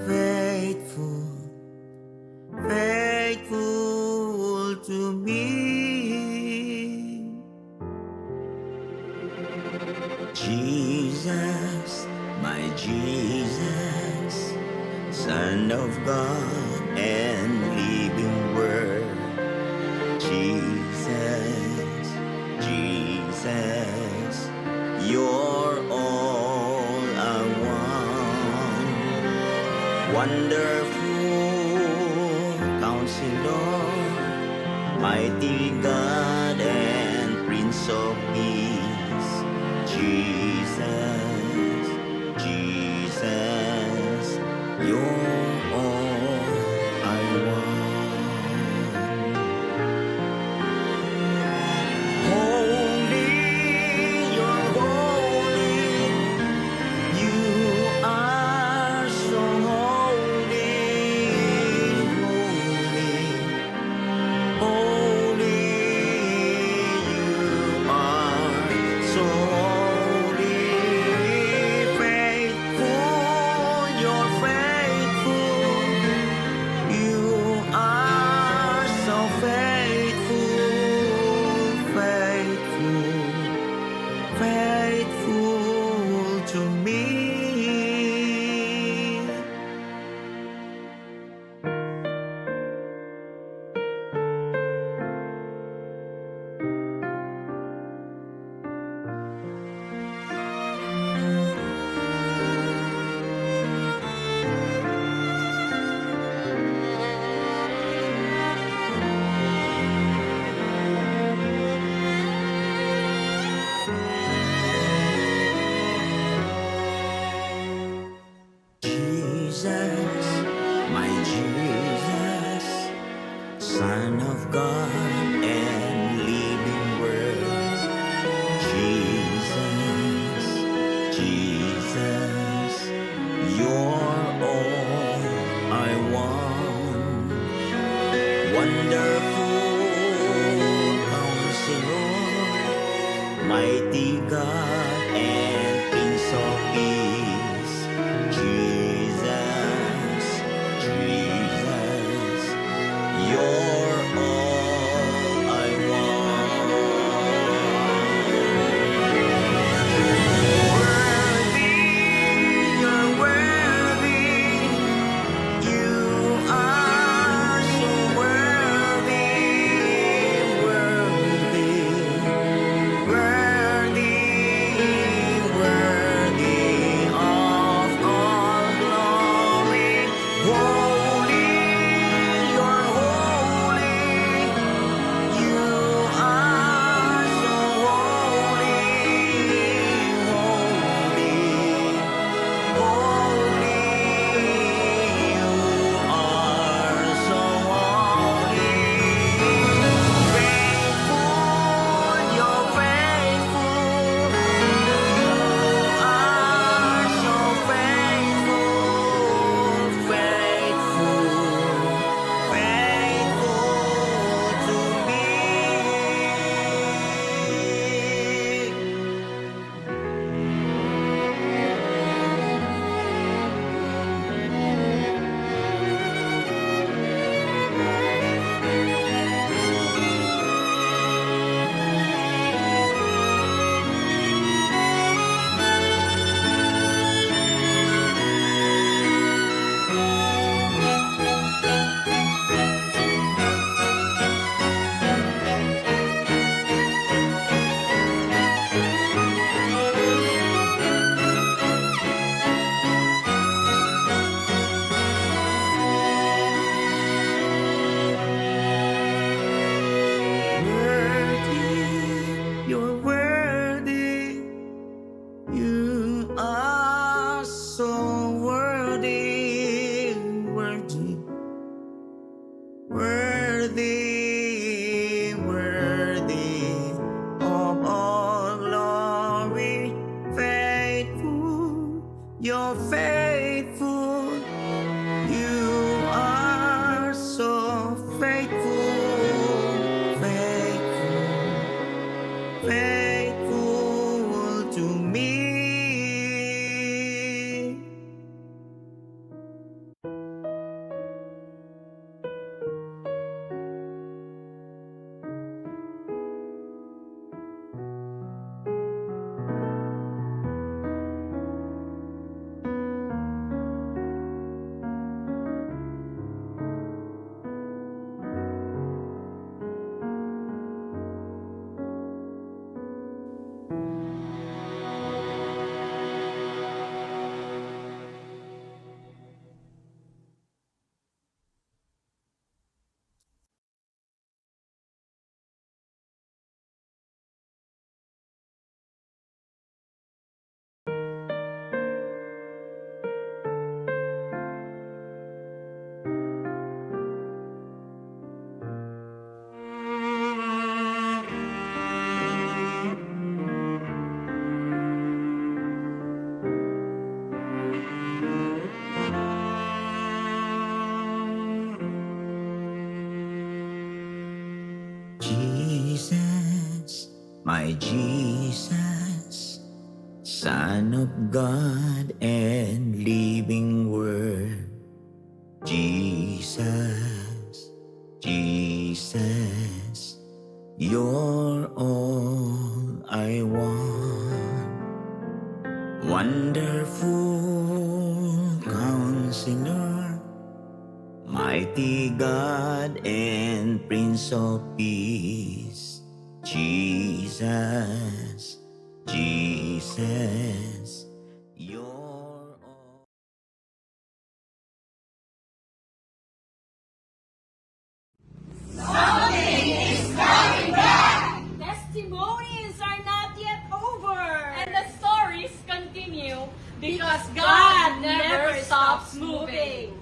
faithful, faithful to me. Jesus, my Jesus, Son of God and living Word. Jesus, Jesus, you're all I want. Wonderful Counselor, mighty God and Prince of Peace. Jesus, Jesus, you're all I want. Holy, you're holy. You are so holy, holy, holy. You are so holy. Faithful, you're faithful. You are so faithful, faithful, faithful to me. Jesus, my Jesus, Son of God and living Word. Jesus, Jesus, you're all I want. Wonderful Counselor, mighty God and Prince of Peace. Jesus, Jesus, you're all I want. Worthy, you're worthy. You are so worthy, worthy, worthy, worthy of all glory. Holy, you're holy. You are so holy, holy, holy. You are so holy. Faithful, you're faithful. You are so faithful, faithful, faithful to me. Worthy, you're worthy. You are so worthy, worthy, worthy, worthy of all glory. Faithful, you're faithful. You are so faithful, faithful, faithful to me. my Jesus, Son of God and living Word. Jesus, Jesus, you're all I want. Wonderful Counselor, mighty God and Prince of Peace. Jesus, Jesus, you're all. Testimonies are not yet over. And the stories continue because God never stops moving.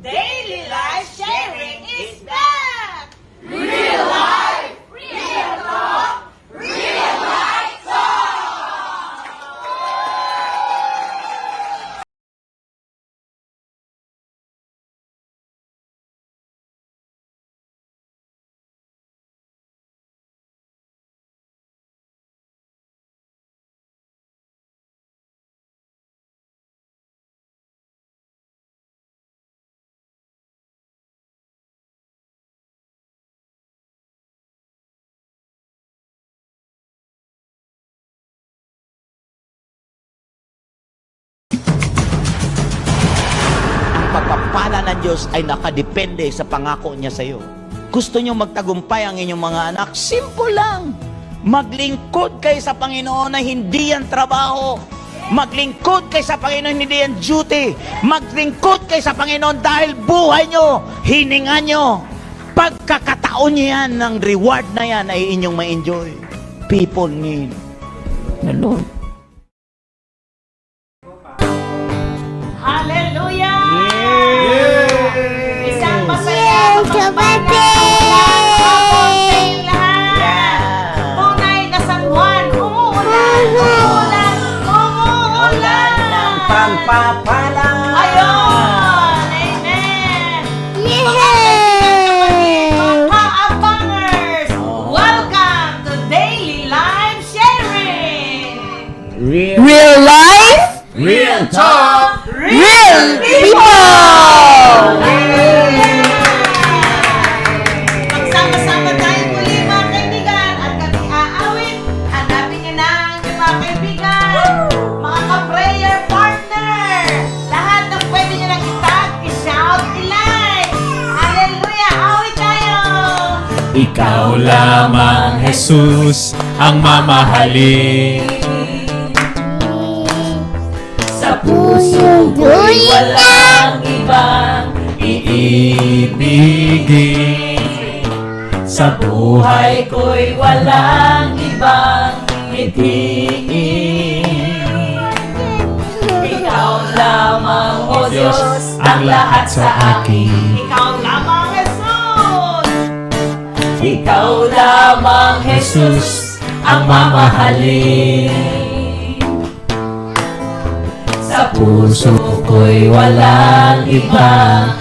Daily life sharing is back. Real life, real talk, real life talk. Pagpapala ng Diyos ay nakadepende sa pangako niya sa iyo. Gusto niyo magtagumpay ang inyong mga anak? Simple lang. Maglingkod kayo sa Panginoon na hindi yan trabaho. Maglingkod kayo sa Panginoon, hindi yan duty. Maglingkod kayo sa Panginoon dahil buhay nyo, hininga nyo. Pagkakataon nyo yan, ng reward na yan ay inyong ma-enjoy. People need the Lord. Hallelujah! Isang masaya na tunay na San Juan, umuulan, umuulan, umuulan ng pagpapala. Ayun! Amen! Mga abangers, welcome to Daily Life Sharing! Real life, Real talk, real people! Magsama-sama tayo muli mga kaibigan at kami aawit. Hanapin niyo na ang inyong mga kaibigan, mga ka-prayer partner. Lahat ng pwede niyo lang itag, i-shout, i-like. Hallelujah! Awit tayo! Ikaw lamang, Jesus, ang mamahalin. Sa puso ko'y walang ibang iibigin. Sa buhay ko'y walang ibang itiin. Ikaw lamang, O Diyos, ang lahat sa akin. Ikaw lamang, Jesus! Ikaw lamang, Jesus, ang mamahalin. Sa puso ko'y walang ibang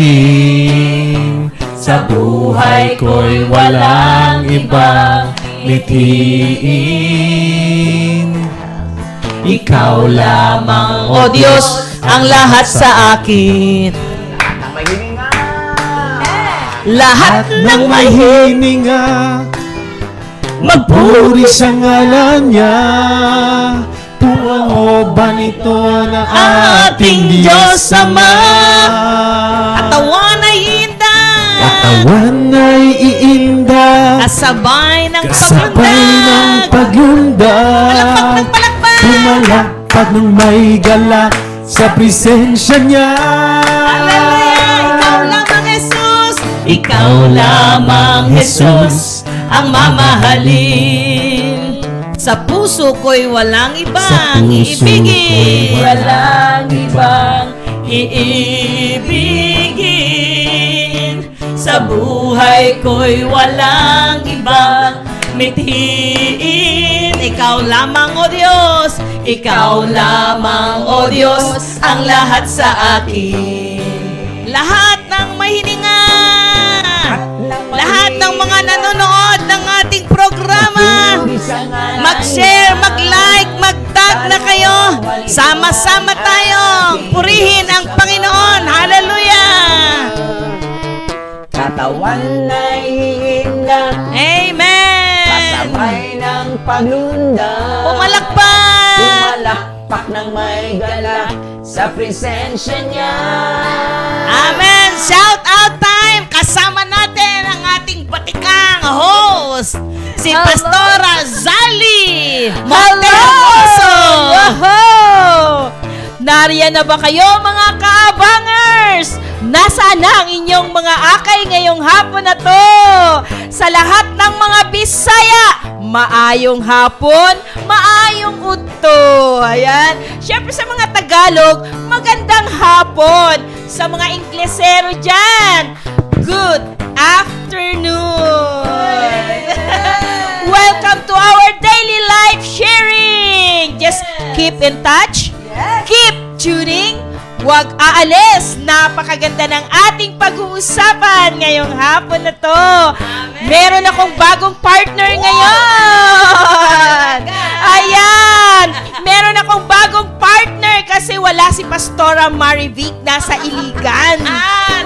iibigin. Sa buhay ko'y walang ibang litiin. Ikaw lamang, O Diyos, ang lahat sa akin. Lahat ng may hininga, magpuri sa ngalan niya. Puwangoban ito ng ating Diyos Ama. Katawan ay indah, Katawan ay iinda, kasabay ng kasabay ng paglundag. palakpak! Pumalakpak ng may galak sa presensya niya. Hallelujah! Ikaw lamang, Jesus! Ikaw lamang, Jesus, ang mamahalin. Sa puso ko'y walang Sa ibang puso ko'y iibigin. walang ibang iibigin. Sa buhay ko'y walang ibang mithiin. Ikaw lamang, O Diyos! Ikaw lamang, O Diyos, ang lahat sa akin. Lahat ng may hininga, lahat ng mga nanonood ng ating programa. Mag-share, mag-like, mag-tag na kayo. Sama-sama tayong purihin ang Panginoon. Hallelujah! Katawan na iinda, Amen! kasabay ng paglunda. Pumalakpak! Pumalakpak ng may galak sa presensya niya. Amen! Shout out time! Kasama natin ang ating batikang host, si Pastora Zali Montermoso! Nariyan na ba kayo mga kaabangers? Nasaan na ang inyong mga akay ngayong hapon na to? Sa lahat ng mga Bisaya, maayong hapon, maayong udto. Ayan. Siyempre sa mga Tagalog, magandang hapon. Sa mga Inglesero dyan, good afternoon. Welcome to our daily life sharing. Just keep in touch. Keep tuning. Huwag aalis. Napakaganda ng ating pag-uusapan ngayong hapon na to. Meron akong bagong partner ngayon. Ayan. Meron akong bagong partner kasi wala si Pastora Marivic nasa Iligan.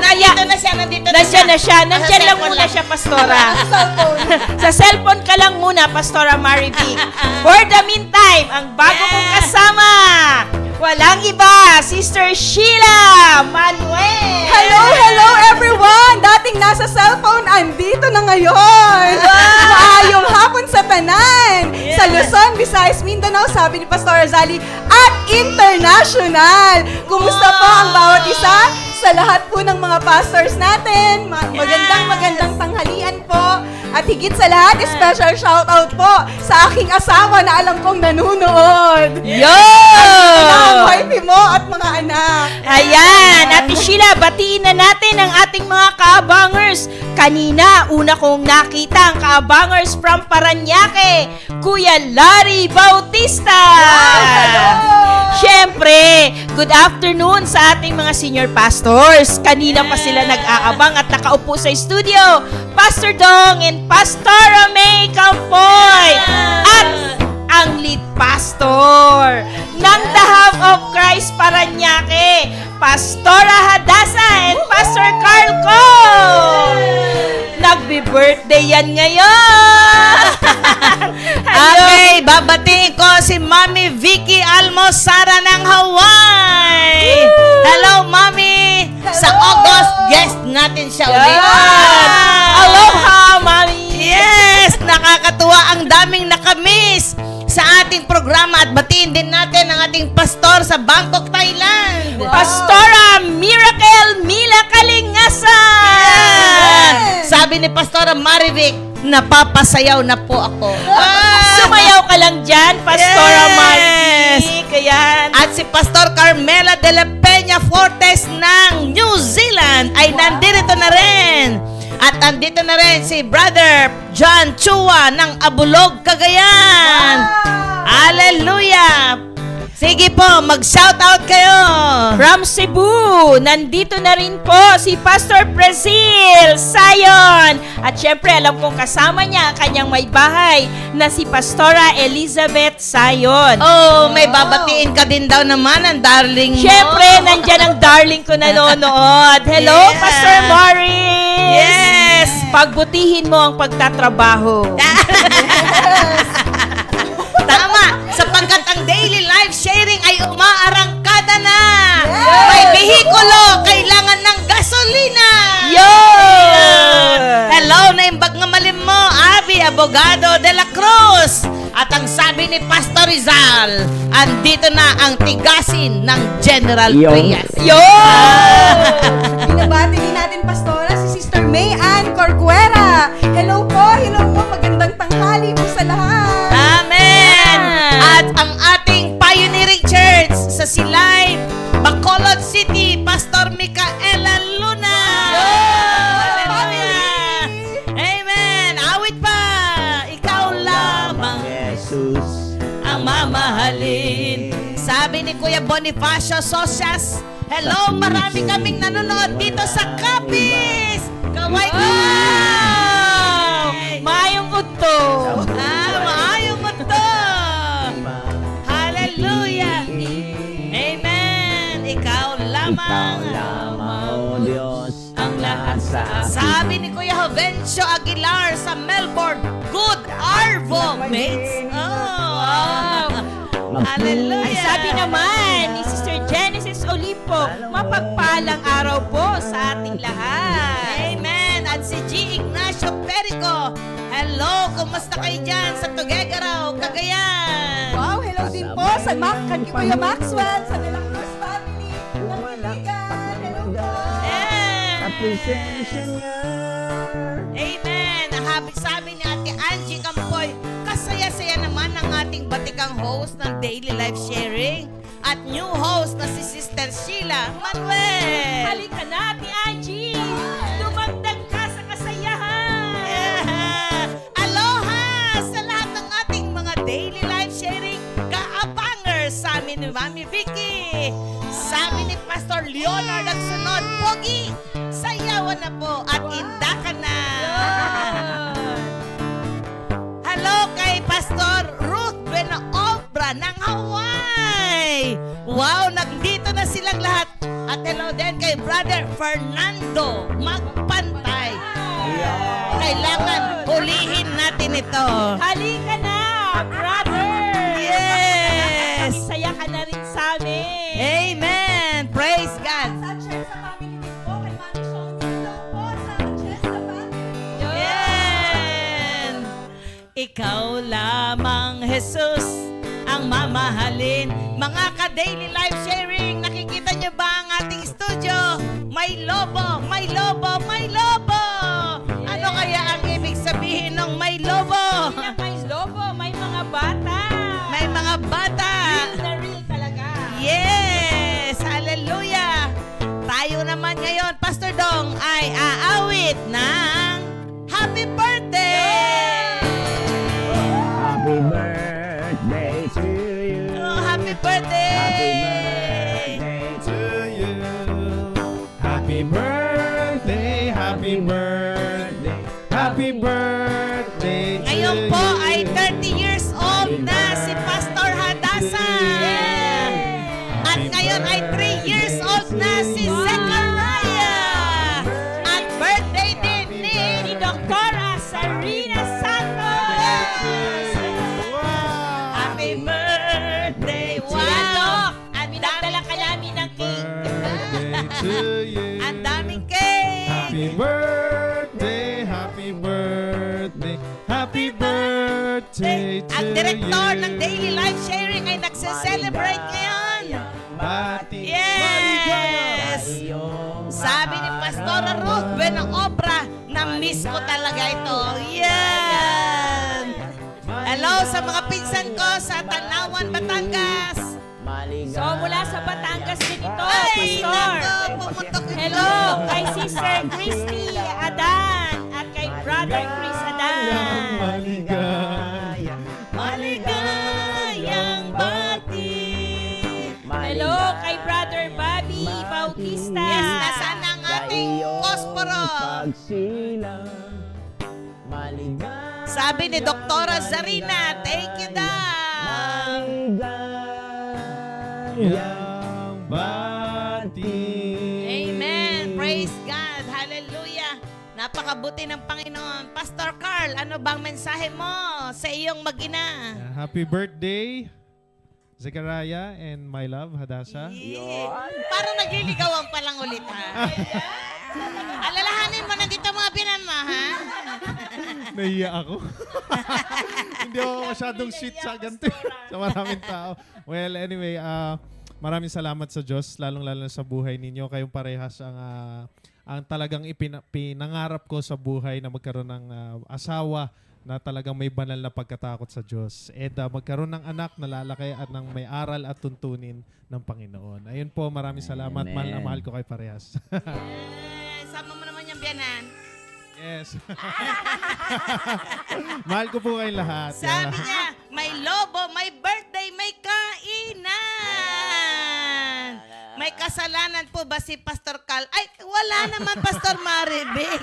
Nandito na siya, nandito na Nandiyan na siya. Nandiyan lang cellphone muna lang. siya, Pastora. Sa cellphone ka lang muna, Pastora Marivic. For the meantime, ang bago kong kasama, walang iba, Sister Sheila Manuel. Hello everyone! Dating nasa cellphone, andito na ngayon! Maayong hapon sa tanan! Sa Luzon, Visayas, Mindanao, sabi ni Pastor Zali, at international! Kumusta po ang bawat isa? Sa lahat po ng mga pastors natin, magandang tanghalian po. At higit sa lahat, special shoutout po sa aking asawa na alam kong nanunood. Yo! Ang wifey mo at mga anak. Ayan, Ate Sheila, batiin na natin ang ating mga kaabangers. Kanina, una kong nakita ang kaabangers from Paranaque, Kuya Larry Bautista. Siyempre, good afternoon sa ating mga senior pastors. Kanina pa sila nag-aabang at nakaupo sa studio. Pastor Dong and Pastora May Campoy. At ang lead pastor ng The Half of Christ Paranaque, Pastora Hadasa and Pastor Carl Co. Nagbi-birthday yan ngayon. Okay, babatiin ko si Mami Vicky Almosara ng Hawaii. Hello, Mami. Sa August, guest natin siya ulit. Aloha, Mami. Yes, nakakatuwa, ang daming nakamiss sa ating programa at batiin din natin ang ating pastor sa Bangkok, Thailand. Pastora Miracle Mila Kalingasan. Sabi ni Pastora Marivic, napapasayaw na po ako. Sumayaw ka lang dyan, Pastora Yes. Marivic. Ayan. At si Pastor Carmela de la Peña Fortes ng New Zealand ay nandito na rin. At nandito na rin si Brother John Chua ng Abulog, Cagayan. Hallelujah! Sige po, mag-shoutout kayo. From Cebu, nandito na rin po si Pastor Brazil Sayon. At syempre, alam kong kasama niya ang kanyang may bahay na si Pastora Elizabeth Sayon. Oh, may babatiin ka din daw naman ang darling mo. Syempre, nandyan ang darling ko nanonood. Hello, Yeah. Pastor Morris! Yes! Pagbutihin mo ang pagtatrabaho. Tama, sapagkat ang daily life sharing ay umaarangkada na. May behikulo, kailangan ng gasolina. Yun! Hello, naimbag nga malim mo, Abby Abogado de la Cruz. At ang sabi ni Pastor Rizal, andito na ang tigasin ng General Trias. Yun! Binabati din natin, Pastora, si Sister May Ann Corcuera. Hello po, magandang tanghali po sa lahat. Amen! At ang ating pioneering church sa Silay, Bacolod City, Pastor Micaela Luna. Hallelujah! Amen! Awit pa! Ikaw lamang Jesus. ang mamahalin. Sabi ni Kuya Bonifacio Socias, hello, marami kaming nanonood dito sa Capiz! Kaway ko! Mayong mo to. Maayo mo to. Hallelujah. Amen. Ikaw lamang. O Diyos, ang lahat sa akin. Sabi ni Kuya Jovencio Aguilar sa Melbourne, good Arvo, mates. Oh. Hallelujah. Ay, sabi naman ni Sister Genesis Olipo, mapagpalang araw po sa ating lahat. Amen. At si G. Ignacio Perico, hello, kumusta kayo dyan sa Tuguegarao, Cagayan? Wow, hello din po sa kay Kuya Maxwell, sa Nilang Cruz family, ng Iligan. Hello po. Sa presensya niya. Amen. Sabi ni Ate Angie Campoy, kasaya-saya naman ang ating batikang host ng Daily Life Sharing at new host na si Sister Sheila Manuel. Halika na, Ate Angie. Dumagdag ka sa kasayahan. Aloha sa lahat ng ating mga Daily Life Sharing kaabangers. Sabi ni Mami Vicky. Sabi ni Pastor Leonard at sunod, Pogi, sayawan na po at inda ka na. Hello kay Pastor Ruth Benaobra ng Hawaii. Wow, nandito na silang lahat. At hello din kay Brother Fernando Magpantay. Kailangan hulihin natin ito. Halika na, brother. Yes. Saya ka na rin sa amin. Amen. Praise God. Sa Chesa family din po, kay Mami Shoni. Hello po sa Chesa family. Yan. Ikaw lamang, Jesus, ang mamahalin. Mga ka-daily life sharing, nakikita niyo ba ang ating studio? May lobo, may lobo, may lobo. Ano kaya ang ibig sabihin ng may lobo? May lobo, may mga bata. May mga bata. Real na real talaga. Yes, hallelujah. Tayo naman ngayon, Pastor Dong, ay aawit ng Happy Birthday! Happy birthday to you. Oh, happy birthday! Happy birthday to you. Happy birthday, happy birthday, happy birthday to Ngayon po you. ay 30 years old na si Pastor Hadasa. At ngayon ay 3 years old na si Zechariah. At birthday din ni Dr. Sarina Santos. Happy birthday! Wow! At dinadala ka namin ng cake. Birthday to you. Ang daming cake! Happy birthday, happy birthday, happy birthday to Ang direktor you. ng Daily Life Sharing ay nagse-celebrate ngayon. Bati. Yes! Sabi ni Pastora Ruth Benaobra, na-miss ko talaga ito. Yan! Hello sa mga pinsan ko sa Tanawan, Batangas. Maligaw. So, mula sa Batangas din ito, Pastor. Hello kay Sister Christy Adan at kay Brother Chris Adan. Maligaya. Maligayang bati. Hello kay Brother Bobby Bautista. Yes, nasaan ang ating posporo? Pagsilang. Maligaya. Sabi ni Doktora Zarina, thank you daw. Yang bati. Amen. Praise God. Hallelujah. Napakabuti ng Panginoon. Pastor Carl, ano bang mensahe mo sa iyong mag-ina? Happy birthday, Zechariah and my love, Hadasa. Parang nagliligawan pa lang ulit, ha? Alalahanin mo, nandito mga binan mo, ha? Nahiya ako. Hindi ako masyadong sweet sa ganito. Sa maraming tao. Well, anyway, maraming salamat sa Diyos, lalong-lalo sa buhay ninyo. Kayong parehas ang talagang pinangarap ko sa buhay na magkaroon ng asawa na talagang may banal na pagkatakot sa Diyos. And magkaroon ng anak na lalaki at ng may aral at tuntunin ng Panginoon. Ayun po, maraming salamat. Amen. Mahal na mahal ko kay parehas. Sama mo naman yung biyanan. Yes. Mahal ko po kayong lahat. Sabi niya, may lobo, may birthday, may kainan. May kasalanan po ba si Pastor Carl? Ay, wala naman, Pastor Maribig.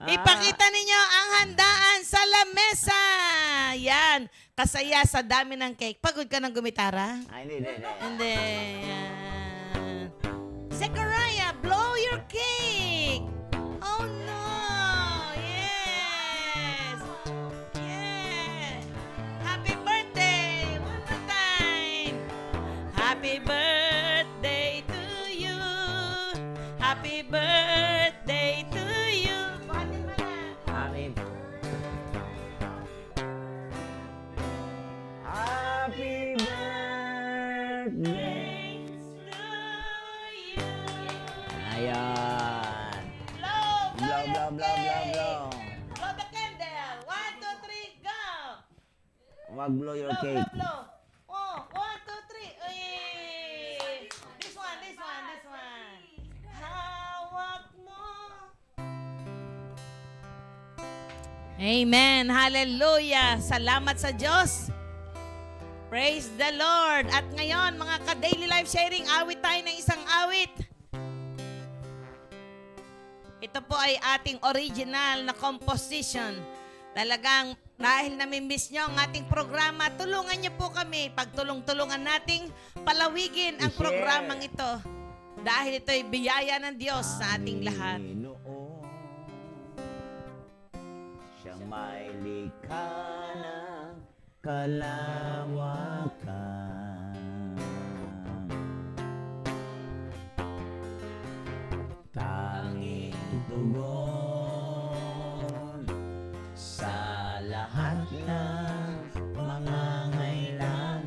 Ipakita ninyo ang handaan sa lamesa. Yan. Kasaya sa dami ng cake. Pagod ka ng gumitara? Hindi. Hindi. Yan. Zechariah, blow your cake. Oh no. Yes. Yes. Happy birthday. One more time. Happy birthday to you. Happy birthday to you. Buhatin mo na. Happy birthday. Ayan. Blow, Blow, blow, blow, blow, blow. Blow the candle. 1, 2, 3, go. Wag blow your Blow, cake. blow, blow. Oh, 1, 2, 3. Uy. This one. Hawak mo. Amen. Hallelujah. Salamat sa Diyos. Praise the Lord. At ngayon, mga ka-daily life sharing, awit tayo ng isang awit. Ito po ay ating original na composition. Talagang dahil namimiss nyo ang ating programa, tulungan nyo po kami. Pagtulong-tulungan nating palawigin ang I-share. programang ito. Dahil ito ay biyaya ng Diyos sa ating lahat. Panginoon, siyang may likha ng kalawakan. Tanging tugon sa lahat ng pangangailangan.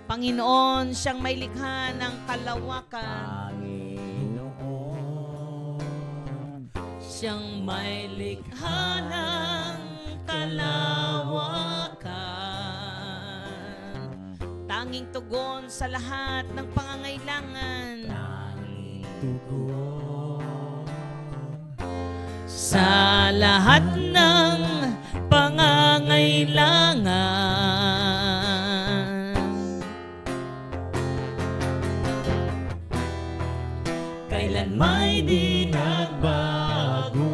Panginoon, siyang may likha ng kalawakan. Panginoon, Siyang may likha ng kalawakan. Tanging tugon sa lahat ng pangangailangan. tanging tugon Sa lahat ng pangangailangan. Kailan may di nagbago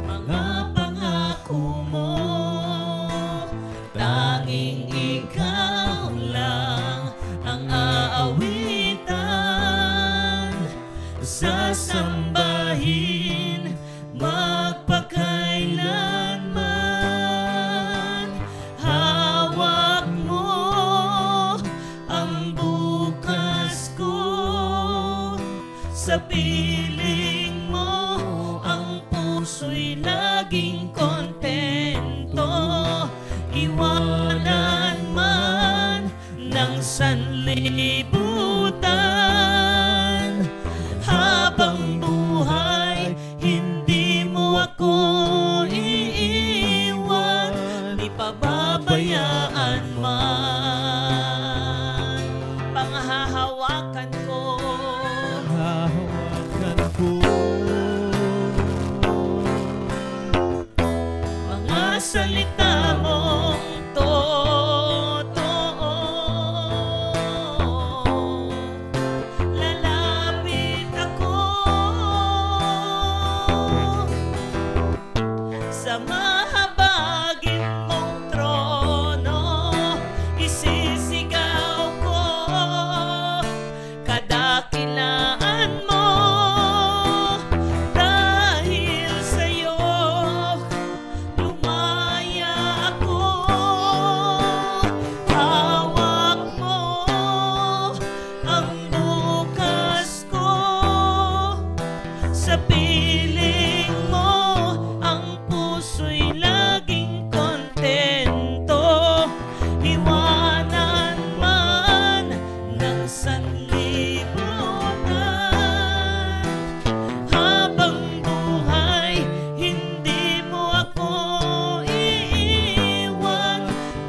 mga pangako mo. Tanging ikaw lang ang aawitan, sasambahin magpakailanman. Hawak mo ang bukas ko, sa piling mo ang puso'y laging kontento. Iwanan man ng sanlibutan, habang buhay hindi mo ako iiwan, di pababayaan man. Panghahawakan ko, Hahawakan ko. mga salita mong totoo. Lalapit ako sa mahabagin mong trono. Isisigaw ko kadakilaan mo. Dahil sa'yo lumaya ako. Hawak mo ang bukas ko, sa piling mo ang puso'y laging kontento. Iwanan man ng sanlibutan, habang buhay hindi mo ako iiwan,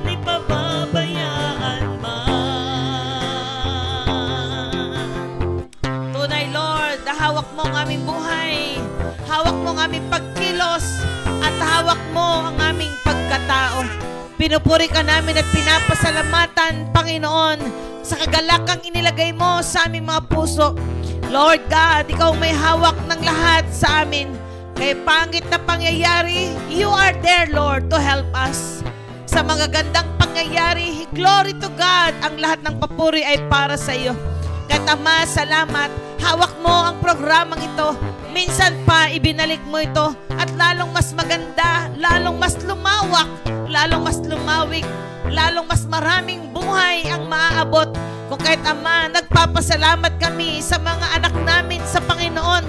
di pababayaan man. Tunay, Lord, hawak mo ang aming buhay, hawak mo ang aming pagkilos, at hawak mo ang aming pagkatao. Pinupuri ka namin at pinapasalamatan, Panginoon, sa kagalakang inilagay mo sa aming mga puso. Lord God, ikaw may hawak ng lahat sa amin. Kay pangit na pangyayari, you are there, Lord, to help us. Sa mga gandang pangyayari, glory to God, ang lahat ng papuri ay para sa iyo. Kaya Ama, salamat. Hawak mo ang programang ito. Minsan pa, ibinalik mo ito at lalong mas maganda, lalong mas lumawak, lalong mas lumawik, lalong mas maraming buhay ang maaabot. Kung kahit Ama, nagpapasalamat kami sa mga anak namin sa Panginoon,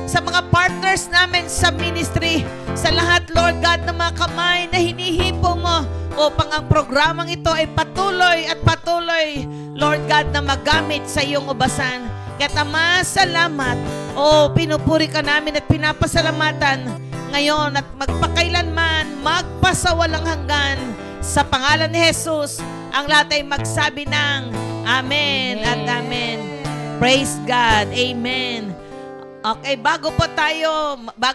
sa mga partners namin sa ministry, sa lahat, Lord God, ng mga kamay na hinihipo mo upang ang programang ito ay patuloy at patuloy, Lord God, na magamit sa iyong ubasan. Kaya Ama, salamat. Pinupuri ka namin at pinapasalamatan ngayon at magpakailanman, magpasawalang hanggan. Sa pangalan ni Jesus, ang lahat ay magsabi ng Amen at Amen. Praise God. Amen. Okay, bago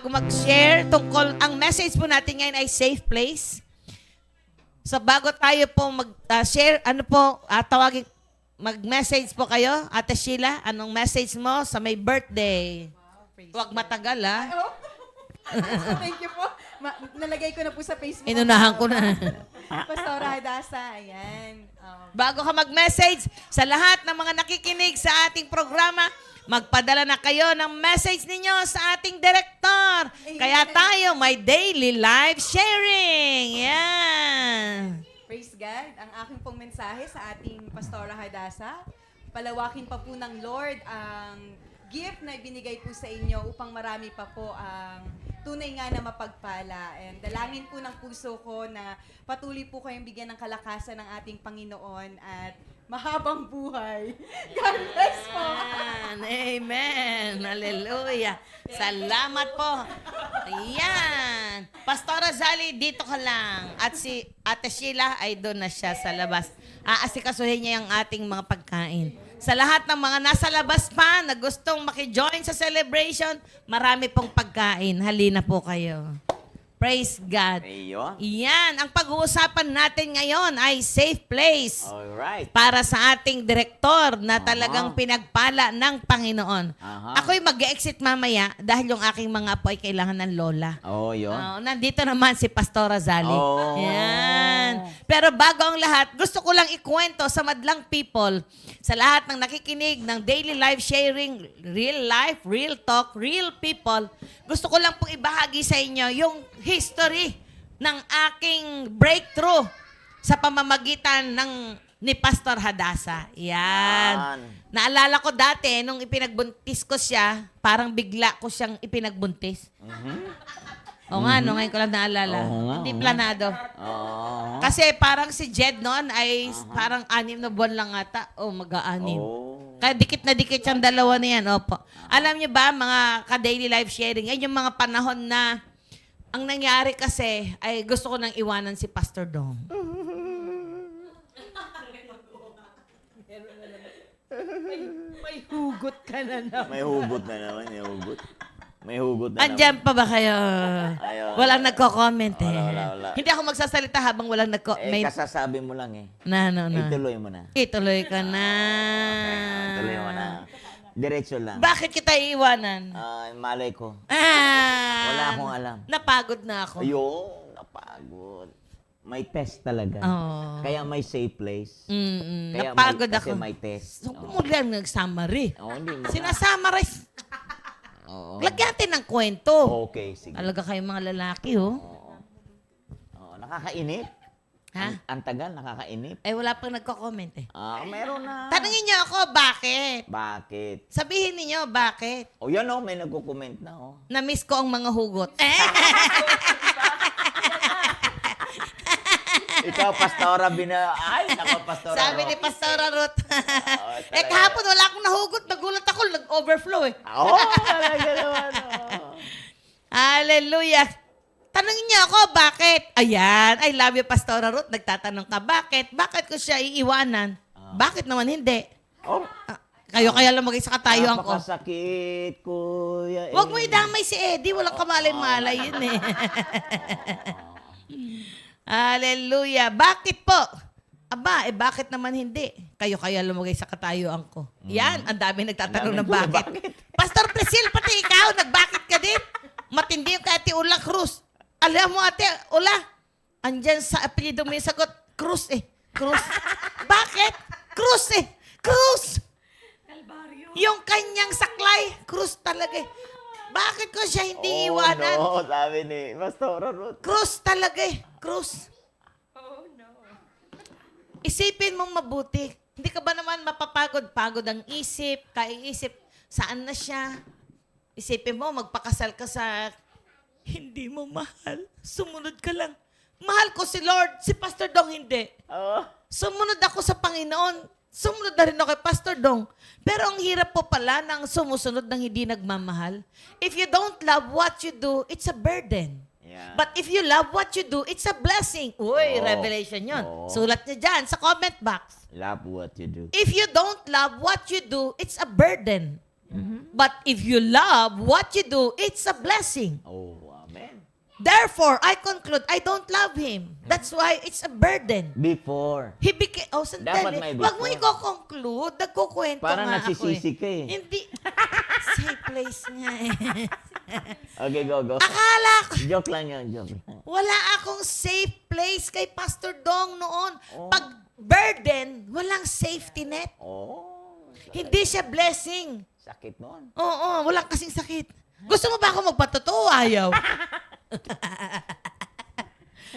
mag-share tungkol, ang message po natin ngayon ay safe place. So bago tayo po mag-share, tawagin, mag-message po kayo, Ate Sheila, anong message mo sa may birthday? Huwag matagal, ha? Thank you po. Nalagay ko na po sa Facebook. Inunahan ko na. Pastora Hadasa, ayan. Bago ka mag-message, sa lahat ng mga nakikinig sa ating programa, magpadala na kayo ng message ninyo sa ating director. Kaya tayo may daily live sharing. Yan. Praise God. Ang aking pong mensahe sa ating Pastora Hadasa, palawakin pa po ng Lord ang gift na ibinigay po sa inyo upang marami pa po ang tunay nga na mapagpala. And dalangin po ng puso ko na patuloy po kayong bigyan ng kalakasan ng ating Panginoon at mahabang buhay. God bless po. Amen. Hallelujah. Salamat po. Ayan. Pastora Zali, dito ka lang. At si Ate Sheila ay doon na siya sa labas. Aasikasuhin niya yung ating mga pagkain. Sa lahat ng mga nasa labas pa na gustong makijoin sa celebration, marami pong pagkain. Halina po kayo. Praise God. Ayun. Yan, ang pag-uusapan natin ngayon ay safe place. Alright. Para sa ating direktor na talagang pinagpala ng Panginoon. Aha. Ako'y mag-exit mamaya dahil yung aking mga apo ay kailangan ng lola. Yun. Nandito naman si Pastora Zali. Yan. Pero bago ang lahat, gusto ko lang ikwento sa madlang people, sa lahat ng nakikinig ng daily live sharing, real life, real talk, real people, gusto ko lang pong ibahagi sa inyo yung history ng aking breakthrough sa pamamagitan ni Pastor Hadasa. Yan. Naalala ko dati, nung ipinagbuntis ko siya, parang bigla ko siyang ipinagbuntis. O nga, no, ngayon ko lang naalala. Hindi planado. Kasi parang si Jed noon ay parang 6 na buwan lang ata. Mag-aanim. Kaya dikit na dikit yung dalawa na yan. Opo. Alam niyo ba, mga ka-daily life sharing, yan yung mga panahon na ang nangyari kasi ay gusto ko nang iwanan si Pastor Dong. May hugot ka na naman. May hugot na naman. May hugot na Andyan pa ba kayo? Ayaw. Walang nagko-comment eh. Wala. Hindi ako magsasalita habang walang nagko-comment. Kasasabi mo lang eh. Na. Ituloy mo na. Ituloy ka na. Ituloy mo na. Diretso lang. Bakit kita iiwanan? Malay ko. Wala akong alam. Napagod na ako. Ayun, napagod. May test talaga. Oo. Kaya may safe place. Kaya Napagod kasi ako. may test. So, mo lang nag-summary. Hindi mo na. Sinasummarize. Oo. Lagyan natin ng kwento. Okay, sige. Talaga kayong mga lalaki, oh. Nakakainip. Ha? Ang tagal, nakakainip. Wala pang nagko-comment eh. Meron na. Tanungin niyo ako, bakit? Bakit? Sabihin niyo bakit? Yan may nagko-comment na Na-miss ko ang mga hugot. Ikaw, Pastora Pastora Sabi ni Pastora Ruth. Kahapon wala akong nahugot. Nagulat ako. Nag-overflow eh. Talaga naman. Hallelujah. Tanungin niyo ako, bakit? Ayan. I love you, Pastora Ruth. Nagtatanong ka, bakit? Bakit ko siya iiwanan? Bakit naman hindi? Kayo kaya lang mag-isa katayuan ko. Napakasakit, kuya. Huwag mo idamay si Eddie. Walang kamalay-malay yun eh. Hallelujah. Bakit po? Aba, bakit naman hindi? Kayo kaya lumagay sa katayuan ko. Yan, ang dami nagtatanong ng bakit. Pastor Priscilla, pati ikaw, nagbakit ka din? Matindi yung kay Ate Ula Cruz. Alam mo, Ate Ula, andyan sa apelyido mo yung sagot, Cruz eh. Cruz. Bakit? Cruz eh. Cruz. Yung kanyang saklay, Cruz talaga eh. Bakit ko siya hindi iwanan? No, sabi ni Pastor Ruth. Cruz talaga eh. Cruz. Isipin mong mabuti. Hindi ka ba naman mapapagod? Pagod ang isip, kaiisip, saan na siya? Isipin mo, magpakasal ka sa hindi mo mahal. Sumunod ka lang. Mahal ko si Lord, si Pastor Dong hindi. Sumunod ako sa Panginoon. Sumunod na rin ako kay Pastor Dong. Pero ang hirap po pala ng sumusunod ng hindi nagmamahal. If you don't love what you do, it's a burden. Yeah. But if you love what you do, it's a blessing. Uy, revelation yun. Sulat niya dyan sa comment box. Love what you do. If you don't love what you do, it's a burden. But if you love what you do, it's a blessing. Oh, amen. Therefore, I conclude, I don't love him. That's why it's a burden. Before. He became, Dapat may sandali. Huwag mo before. i-conclude. Nagkukwento Parang nga ako nagsisisi ka eh. Hindi. Safe place nga eh. Okay, go. Akala ko, Joke lang yun, joke lang. wala akong safe place kay Pastor Dong noon. Pag burden, walang safety net. Oh, Hindi siya blessing. sakit nun. Oo, walang kasing sakit. Gusto mo ba ako magpatotoo? Ayaw.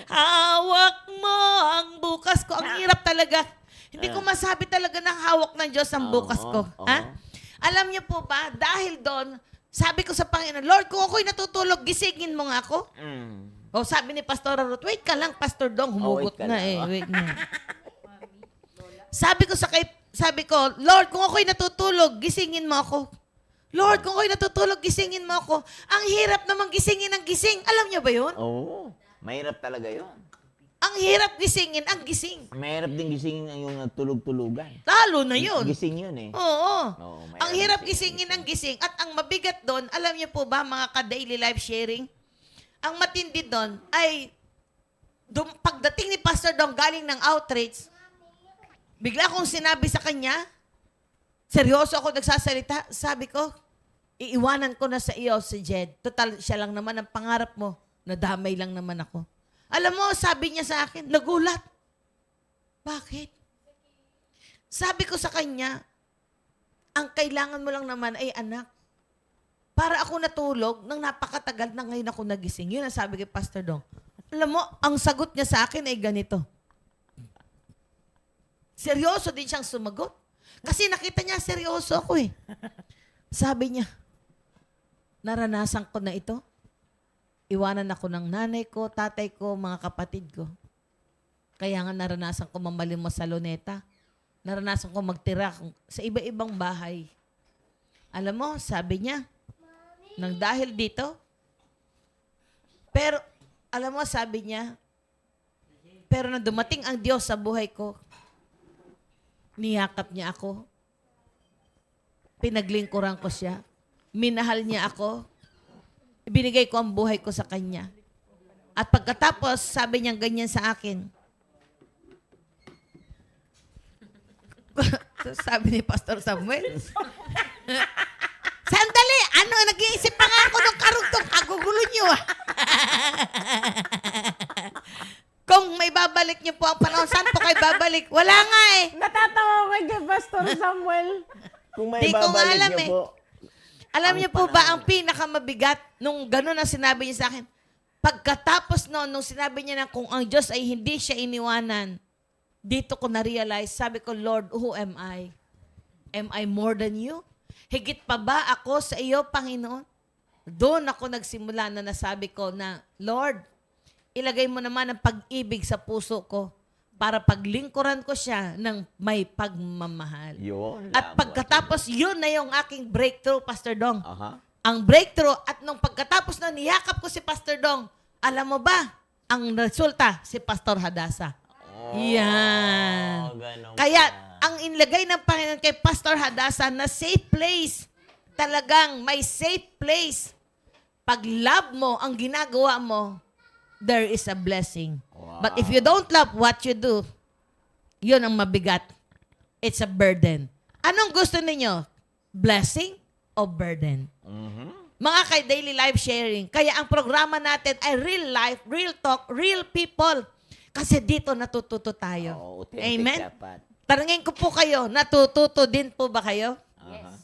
Hawak mo ang bukas ko. Ang hirap talaga. Hindi ko masabi talaga ng hawak ng Diyos ang bukas ko. Ha? Alam niyo po ba, dahil doon, sabi ko sa Panginoon, Lord, kung ako'y natutulog, gisingin mo nga ako. O sabi ni Pastor Ruth, wait ka lang, Pastor Dong, humugot wait ka na lang, eh. Wait na. Sabi ko, Lord, kung ako'y natutulog, gisingin mo ako. Lord, kung ako'y natutulog, gisingin mo ako. Ang hirap namang gisingin ang gising. Alam niyo ba yun? Oo. Mahirap talaga yun. Ang hirap gisingin ang gising. Mahirap din gisingin ang yung tulog-tulugan. Lalo na yun. Gising yun eh. Oo. Oo, mahirap Ang hirap gisingin. gisingin ang gising. At ang mabigat doon, alam niyo po ba, mga ka-daily life sharing? Ang matindi doon ay, pagdating ni Pastor Dong galing ng outreach, bigla kong sinabi sa kanya, seryoso ako nagsasalita, sabi ko, iiwanan ko na sa iyo si Jed. Total, siya lang naman ang pangarap mo. Nadamay lang naman ako. Alam mo, sabi niya sa akin, nagulat. Bakit? Sabi ko sa kanya, ang kailangan mo lang naman ay anak. Para ako natulog, nang napakatagal na ngayon ako nagising. Yun ang sabi kay Pastor Dong. Alam mo, ang sagot niya sa akin ay ganito. Seryoso din siyang sumagot. Kasi nakita niya, seryoso ako eh. Sabi niya, naranasan ko na ito. Iwanan ako ng nanay ko, tatay ko, mga kapatid ko. Kaya nga naranasan ko mamalimos sa luneta. Naranasan ko magtira sa iba-ibang bahay. Alam mo, sabi niya, nang dahil dito, pero, alam mo, sabi niya, pero nang dumating ang Diyos sa buhay ko, niyakap niya ako, pinaglingkuran ko siya, minahal niya ako, ibinigay ko ang buhay ko sa Kanya. At pagkatapos, sabi niya ganyan sa akin. Sabi ni Pastor Samuel. Sandali! Ano? Nag-iisip pa nga ako ng karugtong. Kagugulo niyo ah. Kung may babalik niyo po ang panahon, saan po kayo babalik? Wala nga eh. Natatawa ko kay Pastor Samuel. Kung may Di ko nga babalik alam niyo eh. po, Alam niyo po ba ang pinakamabigat nung gano'n ang sinabi niya sa akin? Pagkatapos noon, nung sinabi niya na kung ang Diyos ay hindi siya iniwanan, dito ko na-realize, sabi ko, Lord, who am I? Am I more than you? Higit pa ba ako sa iyo, Panginoon? Doon ako nagsimula na nasabi ko na, Lord, ilagay mo naman ang pag-ibig sa puso ko para paglingkuran ko siya ng may pagmamahal. yun. At pagkatapos, yun na yung aking breakthrough, Pastor Dong. Aha. Ang breakthrough, at nung pagkatapos na niyakap ko si Pastor Dong, alam mo ba, ang resulta, si Pastor Hadasa. Yan. ganun Kaya, pa. ang inlagay ng Panginoon kay Pastor Hadasa na safe place, talagang may safe place. Pag love mo, ang ginagawa mo, there is a blessing. But if you don't love what you do, Yun ang mabigat. It's a burden. Anong gusto ninyo? Blessing o burden? Mga kay daily life sharing. Kaya ang programa natin ay real life, real talk, real people. Kasi dito natututo tayo. Oo, authentic Amen? dapat. Tanungin ko po kayo, natututo din po ba kayo?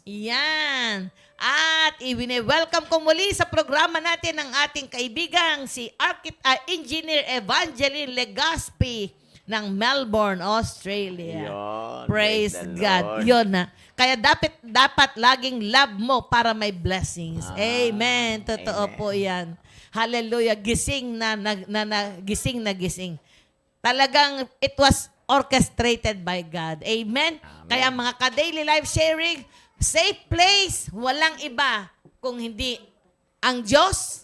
Yan. At i-welcome ko muli sa programa natin ang ating kaibigang si Engineer Evangeline Legaspi ng Melbourne, Australia. Yun, Praise praise the God. Lord. Yun na. Kaya dapat laging love mo para may blessings. Amen. Totoo amen. po yan. Hallelujah. Gising gising na gising. Talagang it was orchestrated by God. Amen? Kaya mga ka-daily life sharing, safe place, walang iba kung hindi ang Diyos.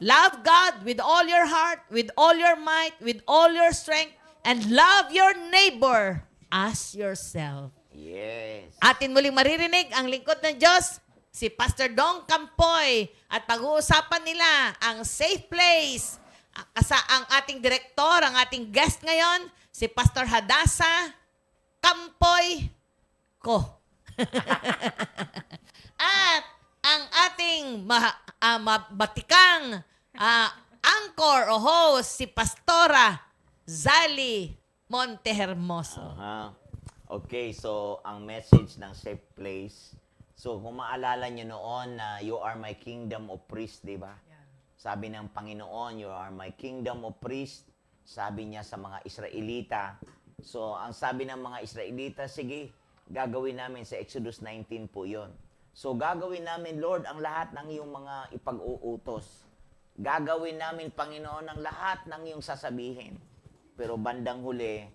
Love God with all your heart, with all your might, with all your strength, and love your neighbor as yourself. Yes. Atin muling maririnig ang lingkod ng Diyos, si Pastor Dong Campoy, at pag-uusapan nila ang safe place. Ang ating direktor, ang ating guest ngayon, si Pastor Hadassah Campoy ko. At ang ating mabatikang anchor o host, si Pastora Zali Montehermoso. Aha. Okay, so ang message ng safe place. So kung maalala nyo noon na you are my kingdom of priest, di ba? Sabi ng Panginoon, you are my kingdom of priest. Sabi niya sa mga Israelita. So ang sabi ng mga Israelita, sige, gagawin namin sa Exodus 19 po yon. So gagawin namin, Lord, ang lahat ng iyong mga ipag-uutos. Gagawin namin, Panginoon, ang lahat ng iyong sasabihin. Pero bandang huli,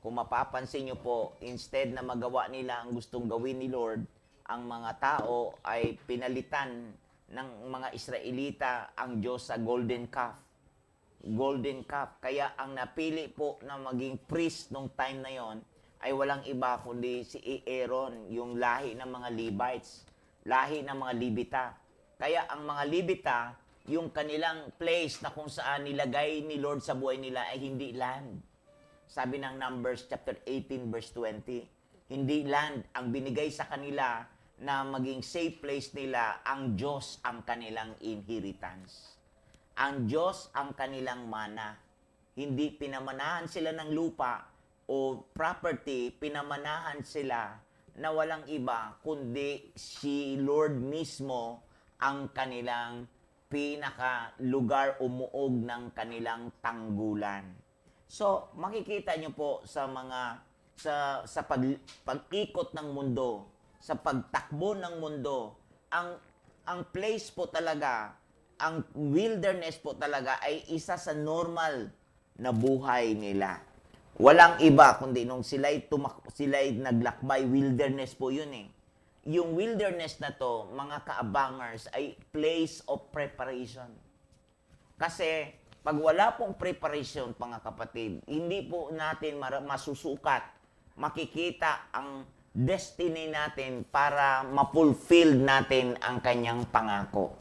kung mapapansin nyo po, instead na magawa nila ang gustong gawin ni Lord, ang mga tao ay pinalitan ng mga Israelita ang Diyos sa golden calf. Golden calf. Kaya ang napili po na maging priest nung time na yon ay walang iba kundi si Aaron, yung lahi ng mga Levites, lahi ng mga Libita. Kaya ang mga Libita, yung kanilang place na kung saan nilagay ni Lord sa buhay nila ay hindi land. Sabi ng Numbers chapter 18 verse 20, hindi land ang binigay sa kanila na maging safe place nila, ang Diyos ang kanilang inheritance. Ang Diyos ang kanilang mana. Hindi pinamanahan sila ng lupa o property, pinamanahan sila na walang iba kundi si Lord mismo ang kanilang pinaka lugar umuog ng kanilang tanggulan. So, makikita nyo po sa mga sa pag-ikot ng mundo, sa pagtakbo ng mundo, ang place po talaga, ang wilderness po talaga ay isa sa normal na buhay nila. Walang iba kundi nung sila'y naglakbay, wilderness po yun eh. Yung wilderness na to, mga kaabangers, ay place of preparation. Kasi pag wala pong preparation, mga kapatid, hindi po natin masusukat, makikita ang destiny natin para ma-fulfill natin ang kanyang pangako.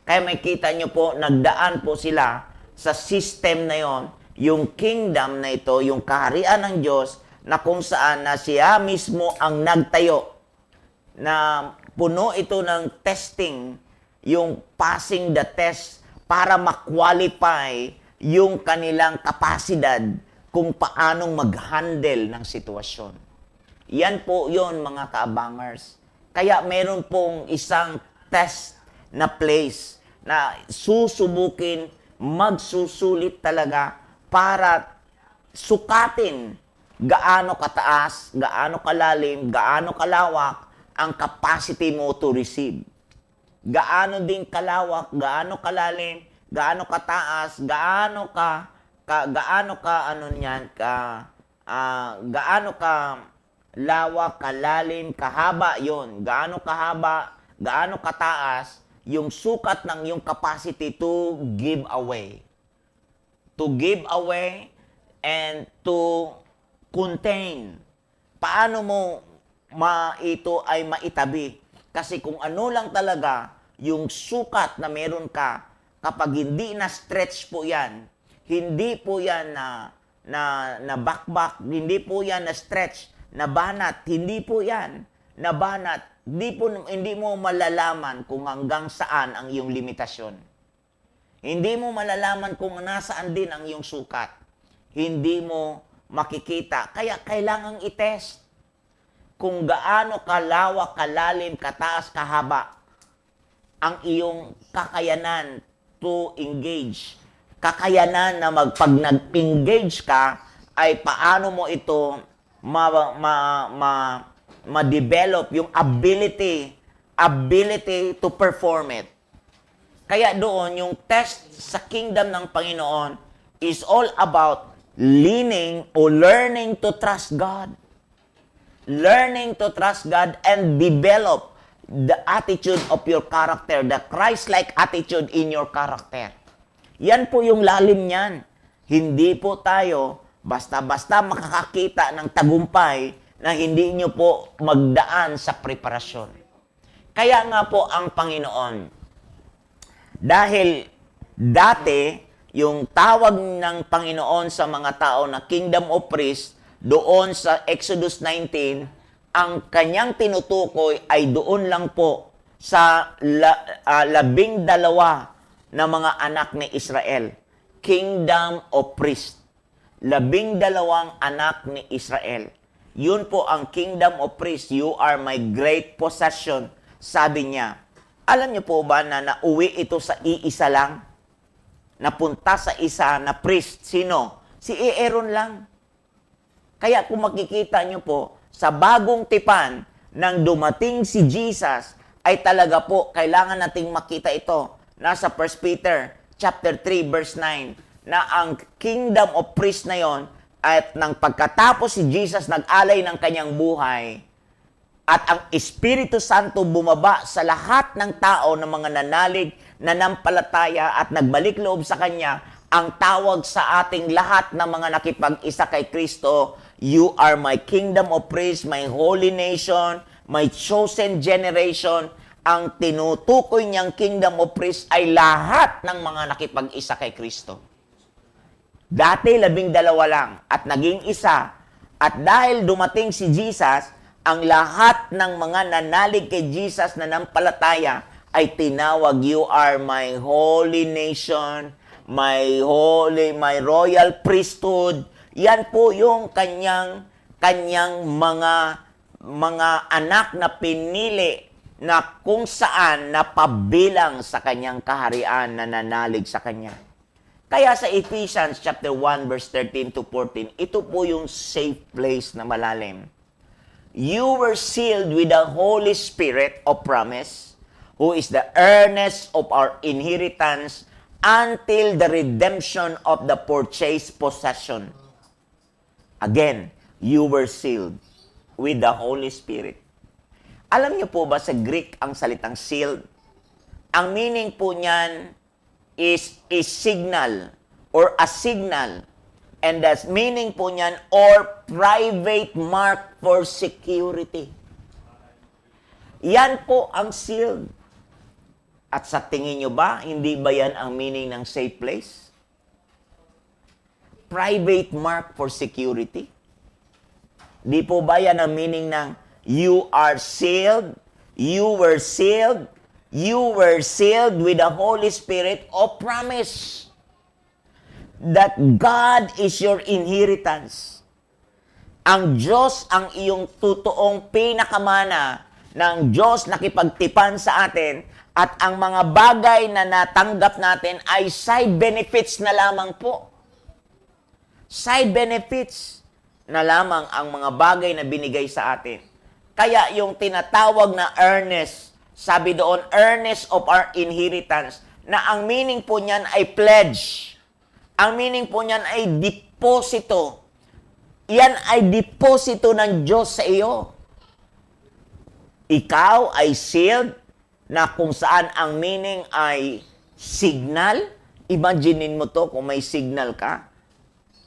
Kaya may kita nyo po, nagdaan po sila sa system na yon, yung kingdom na ito, yung kaharian ng Diyos, na kung saan na siya mismo ang nagtayo, na puno ito ng testing, yung passing the test, para ma-qualify yung kanilang kapasidad kung paanong mag-handle ng sitwasyon. Yan po yon mga kaabangers. Kaya meron pong isang test na place na susubukin, magsusulit talaga para sukatin gaano kataas, gaano kalalim, gaano kalawak ang capacity mo to receive. Gaano din kalawak, gaano kalalim, gaano kataas, gaano ka lawak, kalalim, kahaba yon. Gaano kahaba, gaano kataas, yung sukat ng yung capacity to give away. To give away and to contain. Paano mo ito ay maitabi? Kasi kung ano lang talaga yung sukat na meron ka, kapag hindi na stretch po yan, hindi po yan na bakbak, hindi po yan na stretch, na banat, hindi po yan na banat. Hindi mo malalaman kung hanggang saan ang iyong limitasyon. Hindi mo malalaman kung nasaan din ang iyong sukat. Hindi mo makikita. Kaya kailangang i-test kung gaano kalawak, kalalim, kataas, kahaba ang iyong kakayanan to engage. Kakayanan na pag nag-engage ka, ay paano mo ito ma-develop yung ability to perform it. Kaya doon, yung test sa kingdom ng Panginoon is all about learning to trust God. Learning to trust God and develop the attitude of your character, the Christ-like attitude in your character. Yan po yung lalim niyan. Hindi po tayo basta-basta makakakita ng tagumpay na hindi nyo po magdaan sa preparasyon. Kaya nga po ang Panginoon, dahil dati, yung tawag ng Panginoon sa mga tao na Kingdom of Priests, doon sa Exodus 19, ang kanyang tinutukoy ay doon lang po sa 12 na mga anak ni Israel. Kingdom of Priests. 12 anak ni Israel. Yun po ang Kingdom of Priests. You are my great possession. Sabi niya. Alam niyo po ba na nauwi ito sa iisa lang? Napunta sa isa na priest. Sino? Si Aaron lang. Kaya kung makikita niyo po, sa bagong tipan nang dumating si Jesus, ay talaga po, kailangan nating makita ito. Nasa 1 Peter chapter 3 verse 9, na ang kingdom of priest na yon, at nang pagkatapos si Jesus nag-alay ng kanyang buhay, at ang Espiritu Santo bumaba sa lahat ng tao ng mga nanalig, nanampalataya at nagbalik loob sa Kanya, ang tawag sa ating lahat ng mga nakipag-isa kay Kristo, you are my kingdom of priests, my holy nation, my chosen generation. Ang tinutukoy niyang kingdom of priests ay lahat ng mga nakipag-isa kay Kristo. Dati 12 lang at naging isa. At dahil dumating si Jesus, ang lahat ng mga nanalig kay Jesus na nampalataya ay tinawag, you are my holy nation, my royal priesthood. Yan po yung kanyang mga anak na pinili na kung saan napabilang sa kanyang kaharian na nanalig sa kanya. Kaya sa Ephesians chapter 1 verse 13 to 14, ito po yung safe place na malalim. You were sealed with the Holy Spirit of promise, who is the earnest of our inheritance until the redemption of the purchased possession. Again, you were sealed with the Holy Spirit. Alam niyo po ba sa Greek ang salitang sealed? Ang meaning po niyan is a signal or a signal. And the meaning po niyan, or private mark for security. Yan po ang sealed. At sa tingin nyo ba, hindi ba yan ang meaning ng safe place? Private mark for security? Di po ba yan ang meaning ng you are sealed, you were sealed with the Holy Spirit of promise? That God is your inheritance. Ang Diyos ang iyong totoong pinakamana ng Diyos nakipagtipan sa atin, at ang mga bagay na natanggap natin ay side benefits na lamang po. Side benefits na lamang ang mga bagay na binigay sa atin. Kaya yung tinatawag na earnest, sabi doon, earnest of our inheritance, na ang meaning po niyan ay pledge. Ang meaning po niyan ay deposito. Yan ay deposito ng Diyos sa iyo. Ikaw ay sealed, na kung saan ang meaning ay signal. Imaginein mo to kung may signal ka.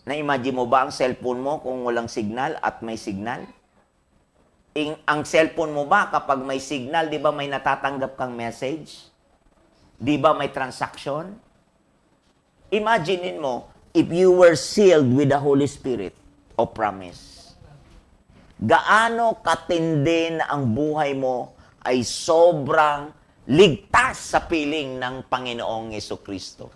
Na-imagine mo ba ang cellphone mo kung walang signal at may signal? Ang cellphone mo ba kapag may signal, di ba may natatanggap kang message? Di ba may transaction? Imaginein mo, if you were sealed with the Holy Spirit o promise, gaano katindi na ang buhay mo ay sobrang ligtas sa piling ng Panginoong Jesucristo.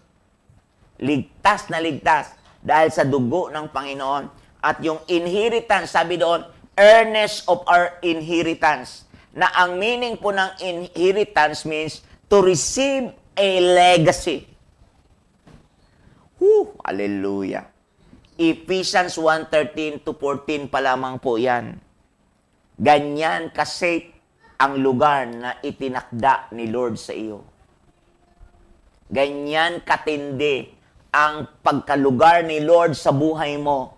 Ligtas na ligtas dahil sa dugo ng Panginoon. At yung inheritance, sabi doon, earnest of our inheritance. Na ang meaning po ng inheritance means to receive a legacy. Hallelujah. Ephesians 1:13 to 14 pa lamang po yan. Ganyan ka-safe ang lugar na itinakda ni Lord sa iyo. Ganyan katindi ang pagkalugar ni Lord sa buhay mo.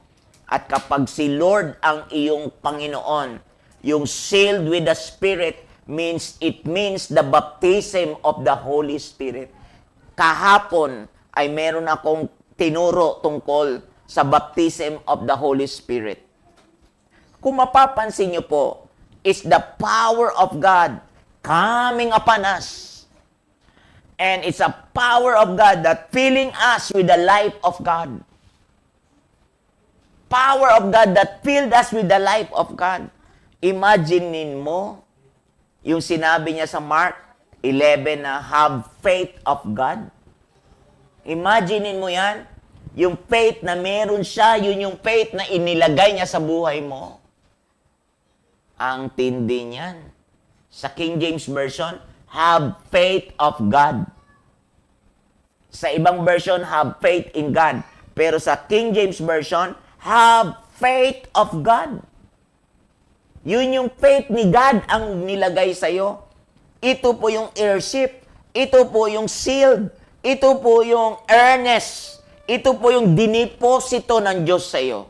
At kapag si Lord ang iyong Panginoon, yung sealed with the Spirit means the baptism of the Holy Spirit. Kahapon ay meron akong tinuro tungkol sa baptism of the Holy Spirit. Kung mapapansin niyo po, it's the power of God coming upon us. And it's a power of God that filling us with the life of God. Power of God that filled us with the life of God. Imaginein mo yung sinabi niya sa Mark 11 na have faith of God. Imaginein mo yan. Yung faith na meron siya, yun yung faith na inilagay niya sa buhay mo. Ang tindi niyan. Sa King James Version, have faith of God. Sa ibang version, have faith in God. Pero sa King James Version, have faith of God. Yun yung faith ni God ang nilagay sa'yo. Ito po yung heirship. Ito po yung sealed. Ito po yung earnest. Ito po yung diniposito ng Diyos sa'yo.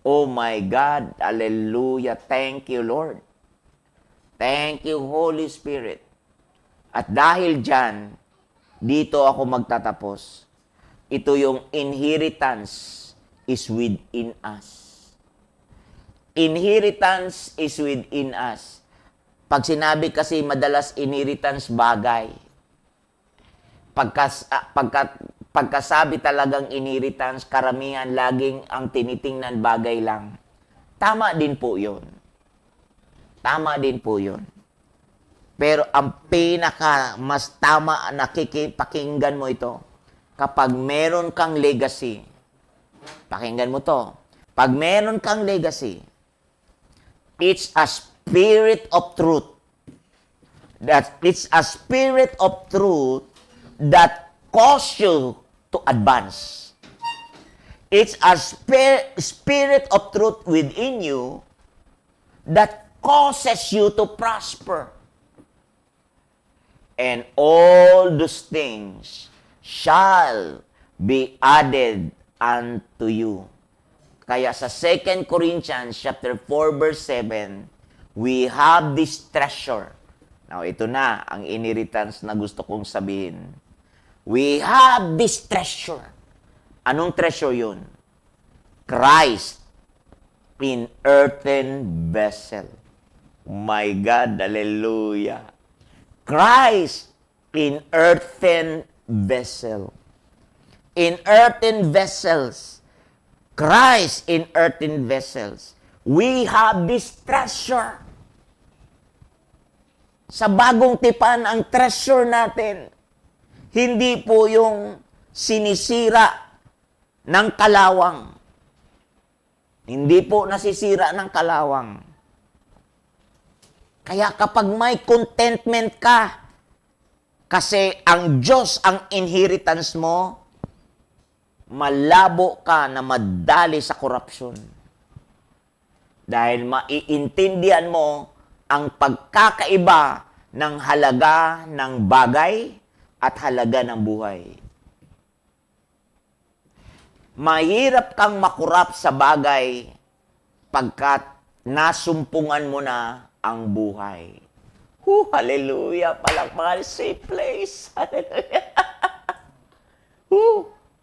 Oh my God. Hallelujah. Thank you, Lord. Thank you, Holy Spirit. At dahil dyan, dito ako magtatapos. Ito yung inheritance is within us. Inheritance is within us. Pag sinabi kasi madalas inheritance bagay. Pagkasabi talagang inheritance, karamihan laging ang tinitingnan bagay lang. Tama din po yun. Tama din po yun. Pero ang mas tama, nakikipakinggan mo ito. Kapag meron kang legacy, pakinggan mo to. Pag meron kang legacy, it's a spirit of truth. It's a spirit of truth that cause you to advance. It's a spirit of truth within you that causes you to prosper. And all those things shall be added unto you. Kaya sa 2 Corinthians chapter 4 verse 7, we have this treasure. Now, ito na ang inheritance na gusto kong sabihin. We have this treasure. Anong treasure yun? Christ in earthen vessel. My God, hallelujah. Christ in earthen vessel. In earthen vessels. Christ in earthen vessels. We have this treasure. Sa bagong tipan, ang treasure natin, hindi po yung sinisira ng kalawang. Hindi po nasisira ng kalawang. Kaya kapag may contentment ka, kasi ang Diyos ang inheritance mo, malabo ka na madali sa korupsyon. Dahil maiintindihan mo ang pagkakaiba ng halaga ng bagay at halaga ng buhay. Mahirap kang makurap sa bagay pagkat nasumpungan mo na ang buhay. Hallelujah! Palakpakan, safe place. Hallelujah!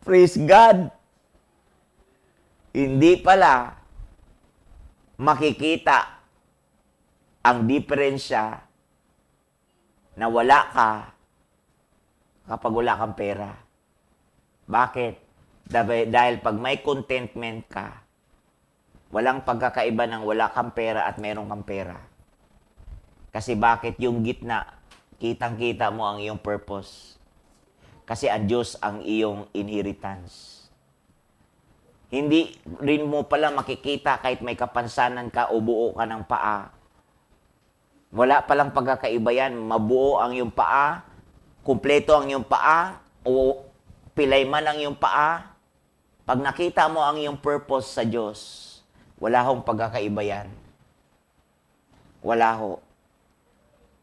Praise God! Hindi pala makikita ang diferensya na wala ka kapag wala kang pera. Bakit? Dahil pag may contentment ka, walang pagkakaiba ng wala kang pera at meron kang pera. Kasi bakit yung gitna, kitang-kita mo ang iyong purpose. Kasi ang Diyos ang iyong inheritance. Hindi rin mo pala makikita kahit may kapansanan ka o buo ka ng paa. Wala palang pagkakaiba yan. Mabuo ang iyong paa, kumpleto ang iyong paa, o pilay man ang iyong paa. Pag nakita mo ang iyong purpose sa Diyos, wala hong pagkakaiba yan. Wala ho.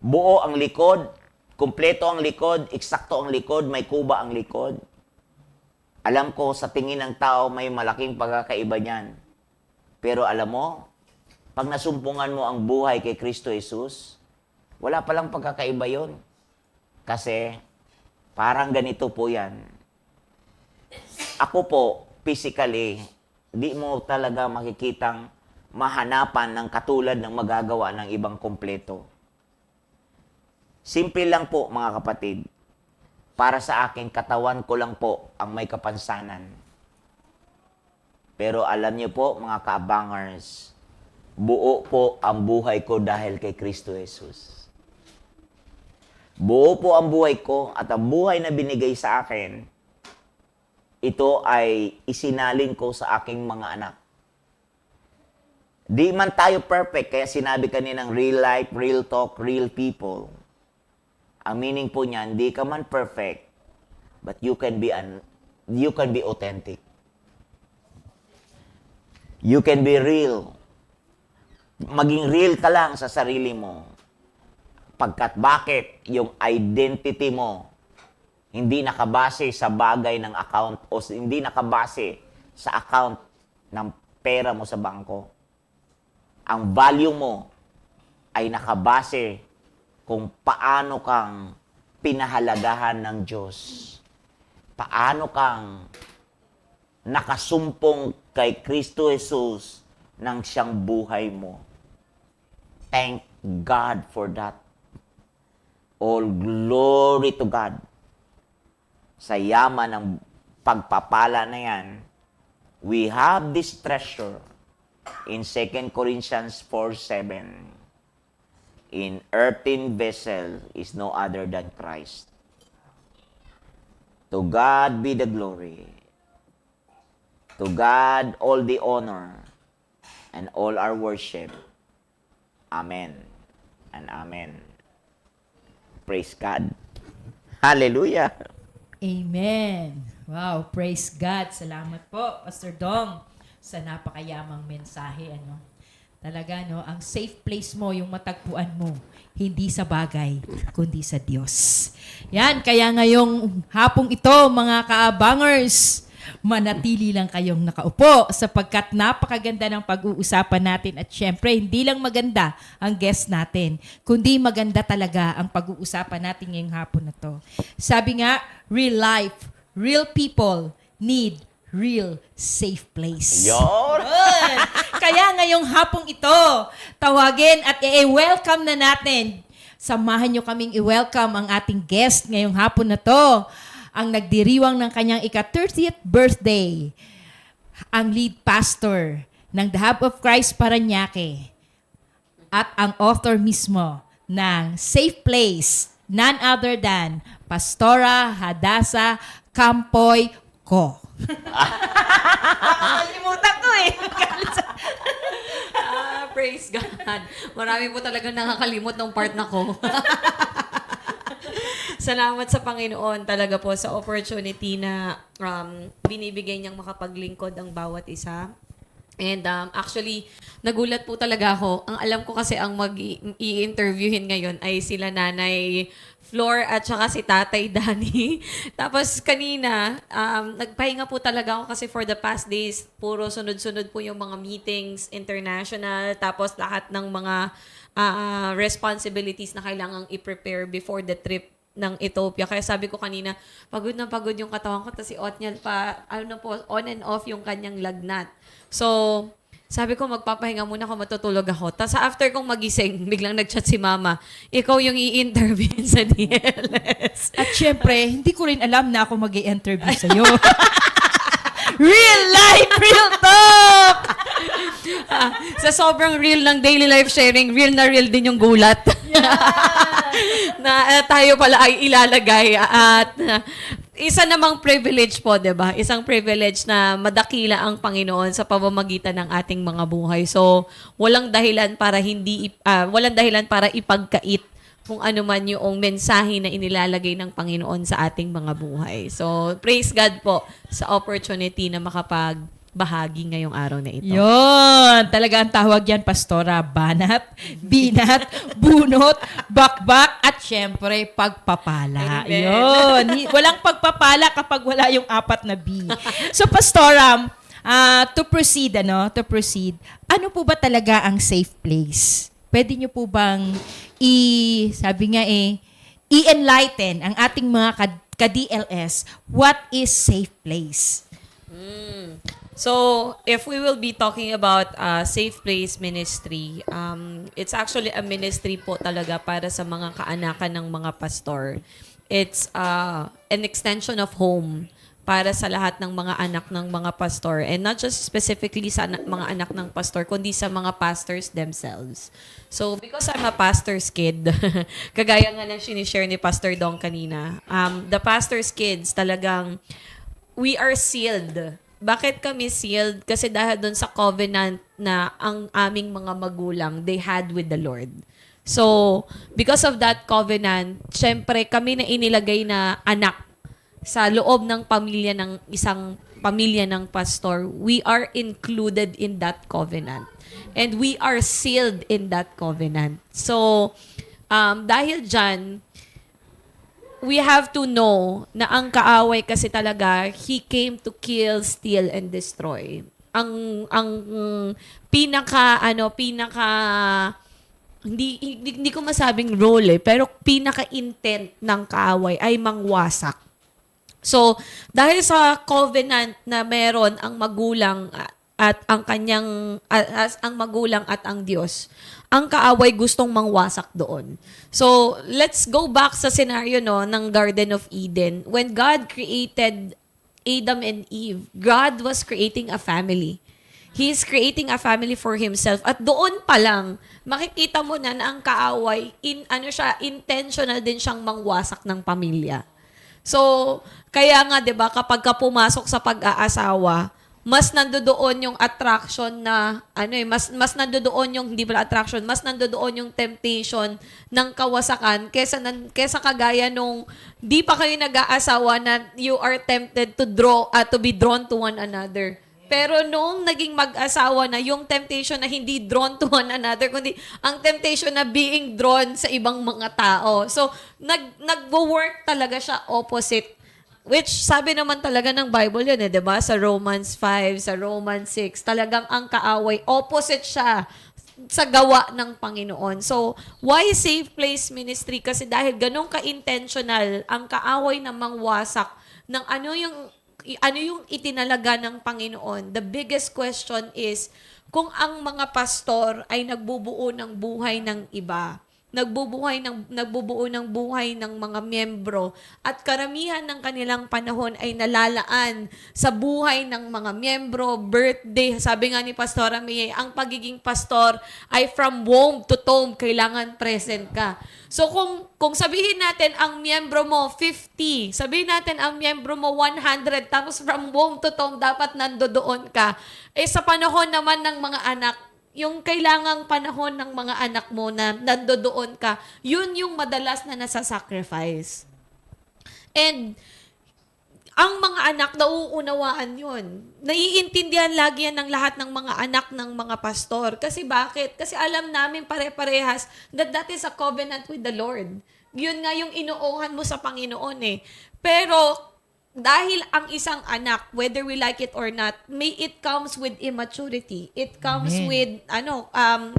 Buo ang likod, kumpleto ang likod, eksakto ang likod, may kuba ang likod. Alam ko, sa tingin ng tao, may malaking pagkakaiba niyan. Pero alam mo, pag nasumpungan mo ang buhay kay Kristo Jesus, wala palang pagkakaiba yon. Kasi, parang ganito po yan. Ako po, physically, di mo talaga makikitang mahanapan ng katulad ng magagawa ng ibang kompleto. Simple lang po, mga kapatid. Para sa akin, katawan ko lang po ang may kapansanan. Pero alam niyo po, mga kaabangers, buo po ang buhay ko dahil kay Kristo Jesus. Buo po ang buhay ko at ang buhay na binigay sa akin, ito ay isinalin ko sa aking mga anak. Di man tayo perfect, kaya sinabi kaninang real life, real talk, real people. Ang meaning po niyan, di ka man perfect, but you can be authentic. You can be real. Maging real ka lang sa sarili mo. Pagkat bakit yung identity mo hindi nakabase sa bagay ng account o hindi nakabase sa account ng pera mo sa bangko. Ang value mo ay nakabase kung paano kang pinahalagahan ng Diyos. Paano kang nakasumpong kay Kristo Jesus ng siyang buhay mo. Thank God for that. All glory to God. Sa yaman ng pagpapala na yan, we have this treasure in 2 Corinthians 4:7. In earthen vessel is no other than Christ. To God be the glory. To God all the honor and all our worship. Amen and amen. Praise God. Hallelujah. Amen. Wow, praise God. Salamat po, Pastor Dong, sa napakayamang mensahe. Talaga, ang safe place mo, yung matagpuan mo, hindi sa bagay, kundi sa Diyos. Yan, kaya ngayong hapong ito, mga kaabangers, manatili lang kayong nakaupo sapagkat napakaganda ng pag-uusapan natin at syempre, hindi lang maganda ang guest natin, kundi maganda talaga ang pag-uusapan natin ngayong hapon na to. Sabi nga, real life, real people need real safe place. Yon. Good. Kaya ngayong hapong ito, tawagin at i-welcome na natin. Samahan nyo kaming i-welcome ang ating guest ngayong hapon na to. Ang nagdiriwang ng kanyang ika-30th birthday, ang lead pastor ng The Hub of Christ Parañaque at ang author mismo ng Safe Place, none other than Pastora Hadassah Campoy Co. Nakalimutan ko eh. Praise God. Marami po talagang nakakalimot ng part na ko. Salamat sa Panginoon talaga po sa opportunity na binibigay niyang makapaglingkod ang bawat isa. And actually, nagulat po talaga ako. Ang alam ko kasi ang mag-i-interviewin ngayon ay sila Nanay Flor at saka si Tatay Danny. Tapos kanina, nagpahinga po talaga ako kasi for the past days, puro sunod-sunod po yung mga meetings, international, tapos lahat ng mga responsibilities na kailangang i-prepare before the trip ng Ethiopia. Kaya sabi ko kanina, pagod na pagod yung katawan ko, tapos si Otniel pa, on and off yung kanyang lagnat. So, sabi ko, magpapahinga muna ako, matutulog ako. Tapos after kong magising, biglang nag-chat si Mama, ikaw yung i-interview sa DLS. At syempre, hindi ko rin alam na ako mag-i-interview sa'yo. Real life, real talk! Sa sobrang real ng daily life sharing, real na real din yung gulat. Na tayo pala ay ilalagay at isa namang privilege po, 'di ba? Isang privilege na madakila ang Panginoon sa pamamagitan ng ating mga buhay. So, walang dahilan para ipagkait kung ano man yung mensahe na inilalagay ng Panginoon sa ating mga buhay. So, praise God po sa opportunity na makapagbahagi ngayong araw na ito. Yun, talaga ang tawag yan, Pastora, banat, binat, bunot, bakbak, at syempre, pagpapala. Amen. Yun, walang pagpapala kapag wala yung 4 na B. So, Pastora, to proceed, ano po ba talaga ang safe place? Pwede nyo po bang i-enlighten ang ating mga ka-DLS, what is safe place? So, if we will be talking about Safe Place Ministry, it's actually a ministry po talaga para sa mga kaanakan ng mga pastor. It's an extension of home para sa lahat ng mga anak ng mga pastor. And not just specifically sa mga anak ng pastor, kundi sa mga pastors themselves. So, because I'm a pastor's kid, kagaya nga ng sinishare ni Pastor Dong kanina, the pastor's kids talagang, we are sealed. Bakit kami sealed? Kasi dahil doon sa covenant na ang aming mga magulang, they had with the Lord. So, because of that covenant, syempre kami na inilagay na anak sa loob ng pamilya ng isang pamilya ng pastor, we are included in that covenant. And we are sealed in that covenant. So, dahil dyan, we have to know na ang kaaway kasi talaga, he came to kill, steal, and destroy. Ang hindi ko masabing role pero pinaka-intent ng kaaway ay mangwasak. So, dahil sa covenant na meron ang magulang at ang magulang at ang Diyos, ang kaaway gustong mangwasak doon. So, let's go back sa scenario ng Garden of Eden. When God created Adam and Eve, God was creating a family. He's creating a family for himself. At doon pa lang, makikita mo na ang kaaway, intentional din siyang mangwasak ng pamilya. So, kaya nga 'di ba kapag ka pumasok sa pag-aasawa, mas nandoon yung attraction na mas nandoon yung hindi pala attraction, mas nandoon yung temptation ng kawasakan kaysa kagaya nung di pa kayo nag-aasawa na you are tempted to be drawn to one another. Pero nung naging mag-asawa na, yung temptation na hindi drawn to one another, kundi ang temptation na being drawn sa ibang mga tao. So, nag-work talaga siya opposite. Which sabi naman talaga ng Bible yun, 'di ba? Sa Romans 5, sa Romans 6, talagang ang kaaway, opposite siya sa gawa ng Panginoon. So, why Safe Place Ministry? Kasi dahil ganun ka-intentional ang kaaway na mangwasak ng ano yung itinalaga ng Panginoon. The biggest question is, kung ang mga pastor ay nagbubuo ng buhay ng iba, nagbubuo ng buhay ng mga miyembro, at karamihan ng kanilang panahon ay nalalaan sa buhay ng mga miyembro, birthday. Sabi nga ni Pastora Mie, ang pagiging pastor ay from womb to tomb, kailangan present ka. So kung sabihin natin ang miyembro mo 50, sabihin natin ang miyembro mo 100, tapos from womb to tomb dapat nandoon ka. Sa panahon naman ng mga anak, yung kailangang panahon ng mga anak mo na nandoon ka, yun yung madalas na nasa-sacrifice. And ang mga anak, nauunawaan yun. Naiintindihan lagi yan ng lahat ng mga anak ng mga pastor. Kasi bakit? Kasi alam namin pare-parehas that is a covenant with the Lord. Yun nga yung inuuhan mo sa Panginoon eh. Pero dahil ang isang anak, whether we like it or not, it comes with immaturity. It comes with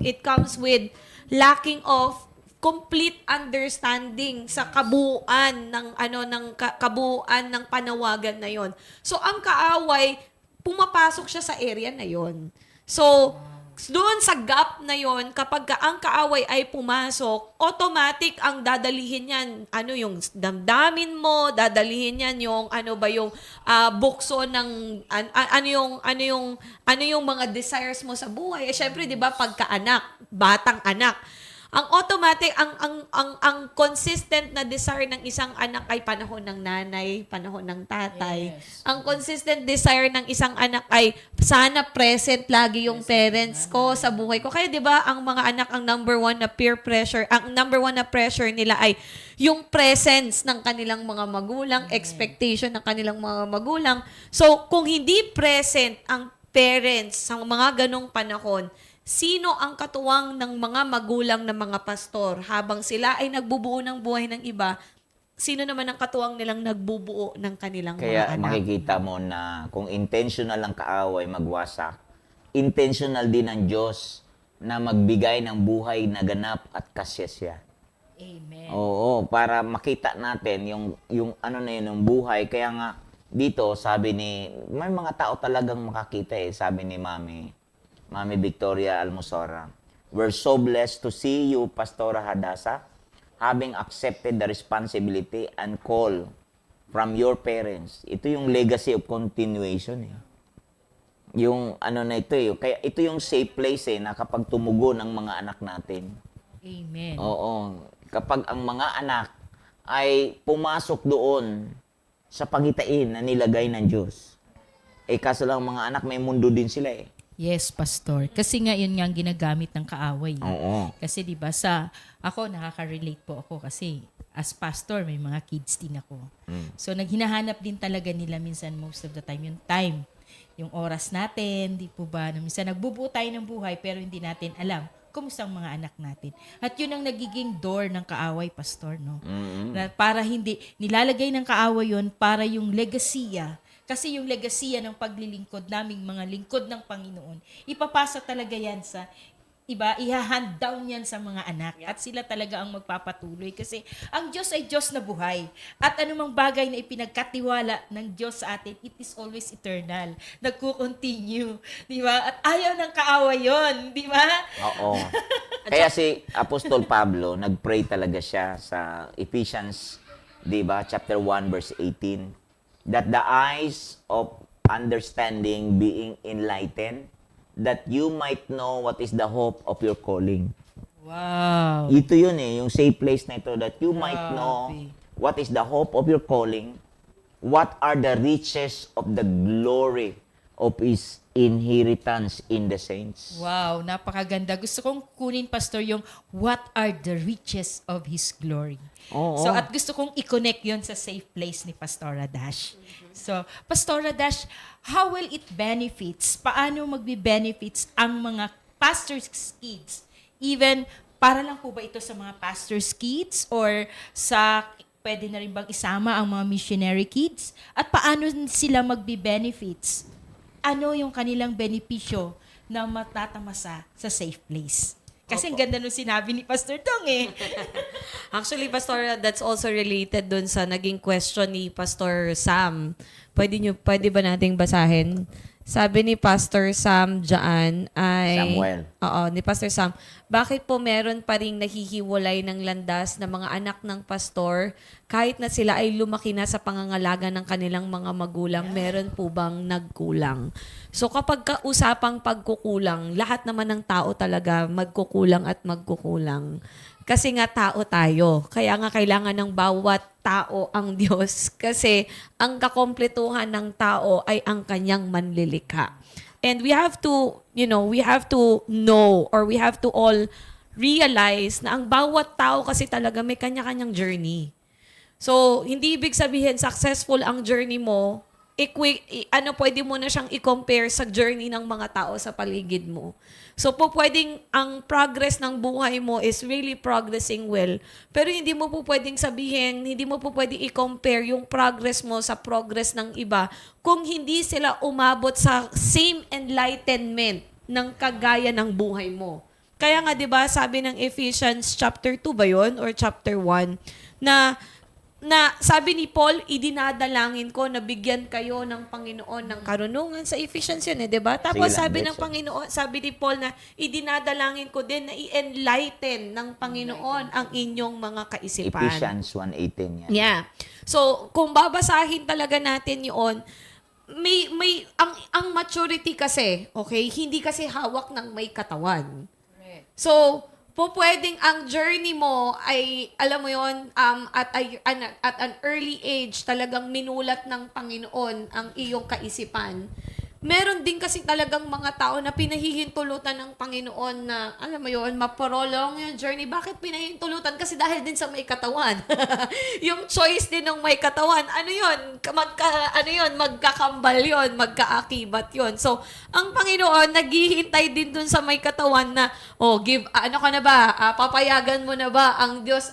it comes with lacking of complete understanding sa kabuuan ng panawagan na yon. So ang kaaway, pumapasok siya sa area na yon. So doon sa gap na yon, kapag ang kaaway ay pumasok, automatic ang dadalihin yan, ano yung damdamin mo, dadalihin yan yung ano ba yung bukso ng ano yung mga desires mo sa buhay. Eh syempre, 'di ba, pagkaanak, batang anak, ang automatic, ang consistent na desire ng isang anak ay panahon ng nanay, panahon ng tatay. Yes. Ang consistent desire ng isang anak ay sana present lagi yung parents ko sa buhay ko. Kaya 'di ba, ang mga anak, ang number one na peer pressure, ang number one na pressure nila ay yung presence ng kanilang mga magulang, expectation ng kanilang mga magulang. So, kung hindi present ang parents sa mga ganong panahon, sino ang katuwang ng mga magulang ng mga pastor habang sila ay nagbubuo ng buhay ng iba? Sino naman ang katuwang nilang nagbubuo ng kanilang Kaya mga anak? makikita mo na kung intentional ang kaaway magwasak, intentional din ang Diyos na magbigay ng buhay na ganap at kasyasya. Amen. Oo, para makita natin yung ano na yun, yung buhay. Kaya nga, dito, sabi may mga tao talagang makakita sabi ni Mami Victoria Almosora. We're so blessed to see you, Pastora Hadassah, having accepted the responsibility and call from your parents. Ito yung legacy of continuation Yung ano na ito kaya ito yung safe place na kapag tumugo ng mga anak natin. Amen. Oo. Kapag ang mga anak ay pumasok doon sa pagitain na nilagay ng Diyos. Kaso lang mga anak, may mundo din sila Yes, Pastor. Kasi nga yun nga ang ginagamit ng kaaway. Oo. Kasi 'di ba ako nakaka-relate po ako kasi as pastor may mga kids din ako. So naghinahanap din talaga nila minsan most of the time yung oras natin, di po ba? Na minsan nagbubuo tayo ng buhay pero hindi natin alam kumusta ang mga anak natin. At yun ang nagiging door ng kaaway, Pastor, no? Na para hindi nilalagay ng kaaway yun para yung legasiya. Kasi yung legasiya ng paglilingkod naming mga lingkod ng Panginoon, ipapasa talaga yan sa iba, iha-hand down yan sa mga anak. At sila talaga ang magpapatuloy. Kasi ang Diyos ay Diyos na buhay. At anumang bagay na ipinagkatiwala ng Diyos sa atin, it is always eternal. Nagko-continue. Di ba? At ayaw ng kaaway yun. Di ba? Oo. Kaya si Apostol Pablo, nag-pray talaga siya sa Ephesians, di ba, chapter 1, verse 18, that the eyes of understanding being enlightened, that you might know what is the hope of your calling. Wow. Ito yun yung safe place na ito, that you might know Grabe. what is the hope of your calling, what are the riches of the glory of His inheritance in the saints. Wow, napakaganda. Gusto kong kunin, Pastor, yung what are the riches of His glory. Oo. So, at gusto kong i-connect yon sa safe place ni Pastora Dash. So, Pastora Dash, how will it benefits? Paano magbe-benefits ang mga pastors' kids? Even, para lang po ba ito sa mga pastors' kids? Or pwede na rin bang isama ang mga missionary kids? At paano sila magbe-benefits? Ano yung kanilang benepisyo na matatamasa sa safe place? Kasi ang ganda nung sinabi ni Pastor Tong Actually, Pastor, that's also related dun sa naging question ni Pastor Sam. Pwede ba nating basahin? Sabi ni Pastor Sam dyan ay... Samuel. Oo, ni Pastor Sam. Bakit po meron pa ring nahihiwalay ng landas na mga anak ng pastor kahit na sila ay lumaki na sa pangangalaga ng kanilang mga magulang, meron po bang nagkulang? So kapag usapang pagkukulang, lahat naman ng tao talaga magkukulang at magkukulang. Kasi nga tao tayo. Kaya nga kailangan ng bawat tao ang Diyos. Kasi ang kakompletuhan ng tao ay ang kanyang manlilikha. And we have to, we have to know or we have to all realize na ang bawat tao kasi talaga may kanya-kanyang journey. So, hindi ibig sabihin successful ang journey mo, pwede mo na siyang i-compare sa journey ng mga tao sa paligid mo. So, pwedeng ang progress ng buhay mo is really progressing well. Pero hindi mo pwedeng sabihin, hindi mo pwedeng i-compare yung progress mo sa progress ng iba kung hindi sila umabot sa same enlightenment ng kagaya ng buhay mo. Kaya nga, di ba, sabi ng Ephesians chapter 2 ba yun? Or chapter 1? Na na sabi ni Paul, idinadalangin ko na bigyan kayo ng Panginoon ng karunungan sa Ephesians yun, 'di ba? Tapos Sige lang, sabi ng diretso. Panginoon, sabi ni Paul na idinadalangin ko din na i-enlighten ng Panginoon ang inyong mga kaisipan. Ephesians 1:18 yan. Yeah. So, kung babasahin talaga natin 'yon, may ang maturity kasi, okay, hindi kasi hawak ng may katawan. So, pwedeng ang journey mo ay, alam mo yon, at an early age, talagang minulat ng Panginoon ang iyong kaisipan. Meron din kasi talagang mga tao na pinahihintulutan ng Panginoon na, alam mo yon, maprolong yung journey. Bakit pinahihintulutan? Kasi dahil din sa may katawan. Yung choice din ng may katawan, ano yon, magkakambal yon, magkaakibat yon. So, ang Panginoon, naghihintay din dun sa may katawan na, ano ka na ba? Papayagan mo na ba ang Diyos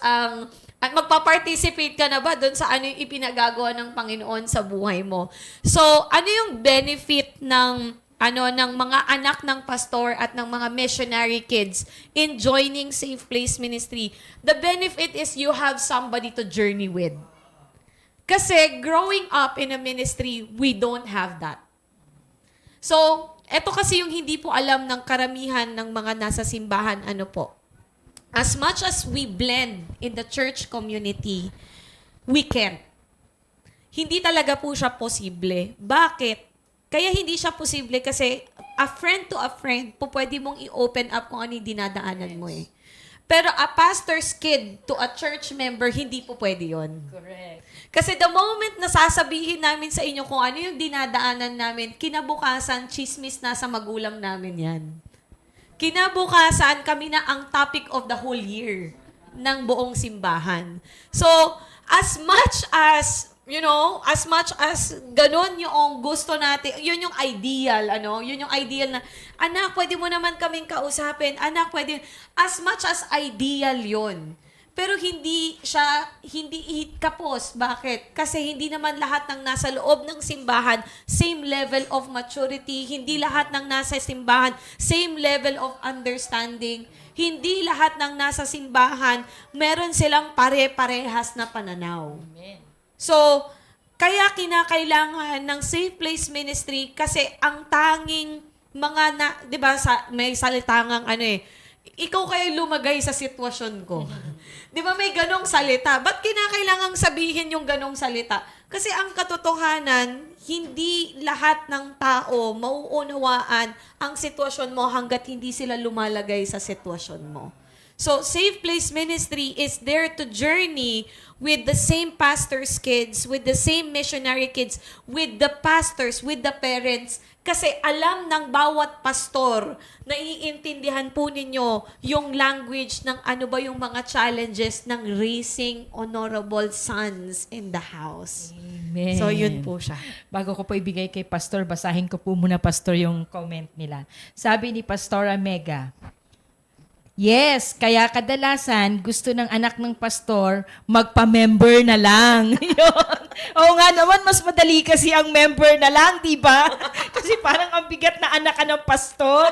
at magpa-participate ka na ba doon sa ano yung ipinagagawa ng Panginoon sa buhay mo? So, ano yung benefit ng mga anak ng pastor at ng mga missionary kids in joining Safe Place Ministry? The benefit is you have somebody to journey with. Kasi growing up in a ministry, we don't have that. So, eto kasi yung hindi po alam ng karamihan ng mga nasa simbahan, as much as we blend in the church community, we can't. Hindi talaga po siya posible. Bakit? Kaya hindi siya posible kasi a friend to a friend, pwede mong i-open up kung ano yung dinadaanan mo eh. Pero a pastor's kid to a church member, hindi po pwede yun. Correct. Kasi the moment na sasabihin namin sa inyo kung ano yung dinadaanan namin, kinabukasan, chismis na sa magulang namin yan. Kinabukasan, kami na ang topic of the whole year ng buong simbahan. So, as much as ganun yung gusto natin, yun yung ideal, yun yung ideal na, anak, pwede mo naman kaming kausapin, anak, pwede, as much as ideal yun. Pero hindi kapos. Bakit? Kasi hindi naman lahat ng nasa loob ng simbahan, same level of maturity. Hindi lahat ng nasa simbahan, same level of understanding. Hindi lahat ng nasa simbahan, meron silang pare-parehas na pananaw. Amen. So, kaya kinakailangan ng Safe Place Ministry kasi ang tanging mga 'di ba, may salitangang ikaw kayo lumagay sa sitwasyon ko. 'Di ba may ganong salita? Ba't kinakailangang sabihin yung ganong salita? Kasi ang katotohanan, hindi lahat ng tao mauunawaan ang sitwasyon mo hanggat hindi sila lumalagay sa sitwasyon mo. So, Safe Place Ministry is there to journey with the same pastor's kids, with the same missionary kids, with the pastors, with the parents. Kasi alam ng bawat pastor na iintindihan po ninyo yung language ng ano ba yung mga challenges ng raising honorable sons in the house. Amen. So, yun po siya. Bago ko po ibigay kay Pastor, basahin ko po muna, Pastor, yung comment nila. Sabi ni Pastora Mega, yes, kaya kadalasan gusto ng anak ng pastor magpa-member na lang. Yun. Oo nga naman, mas madali kasi ang member na lang, di ba? Kasi parang ang bigat na anak ka ng pastor.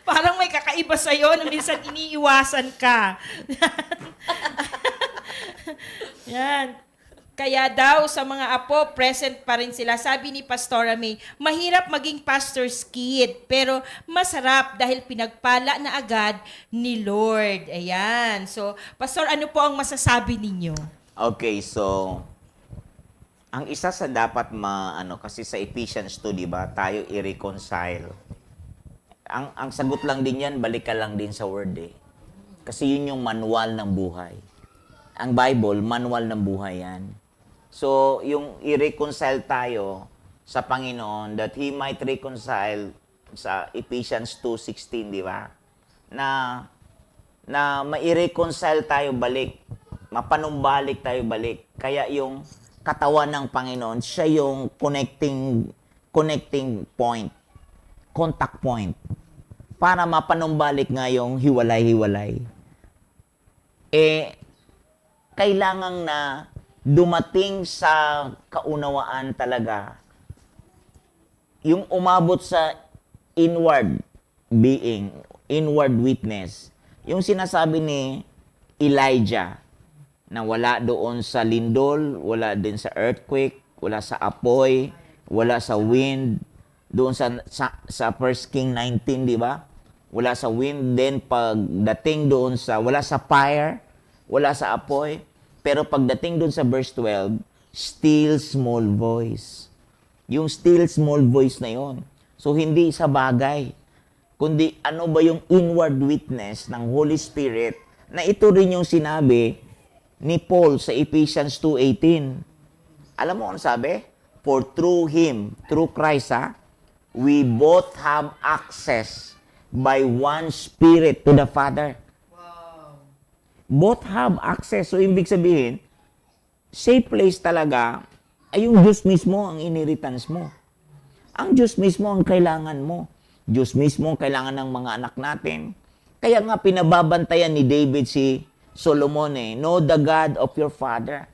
parang may kakaiba sa'yo na minsan iniiwasan ka. Yan. Kaya daw sa mga apo, present pa rin sila. Sabi ni Pastora May, mahirap maging pastor's kid, pero masarap dahil pinagpala na agad ni Lord. Ayan. So, Pastor, ano po ang masasabi ninyo? Okay, so ang isa sa dapat kasi sa Ephesians 2, di ba, tayo i-reconcile. Ang sagot lang din yan, balik ka lang din sa word eh. Kasi yun yung manual ng buhay. Ang Bible, manual ng buhay yan. So, yung i-reconcile tayo sa Panginoon that He might reconcile sa Ephesians 2:16, di ba? Na mai-reconcile tayo balik, mapanumbalik tayo balik. Kaya yung katawan ng Panginoon, siya yung connecting point, contact point, para mapanumbalik nga yung hiwalay-hiwalay. Kailangan na dumating sa kaunawaan talaga, yung umabot sa inward being, inward witness. Yung sinasabi ni Elijah, na wala doon sa lindol, wala din sa earthquake, wala sa apoy, wala sa wind, doon sa 1 King 19, di ba? Wala sa wind din pagdating doon sa wala sa fire, wala sa apoy, pero pagdating doon sa verse 12, still small voice. Yung still small voice na yon. So hindi sa bagay, kundi ano ba yung inward witness ng Holy Spirit na ito rin yung sinabi ni Paul sa Ephesians 2:18. Alam mo ano sabi? For through Him, through Christ, we both have access by one Spirit to the Father. Wow. Both have access. So, ibig sabihin, safe place talaga ay yung Diyos mismo ang inheritance mo. Ang Diyos mismo ang kailangan mo. Diyos mismo ang kailangan ng mga anak natin. Kaya nga pinababantayan ni David si Solomon know the God of your father.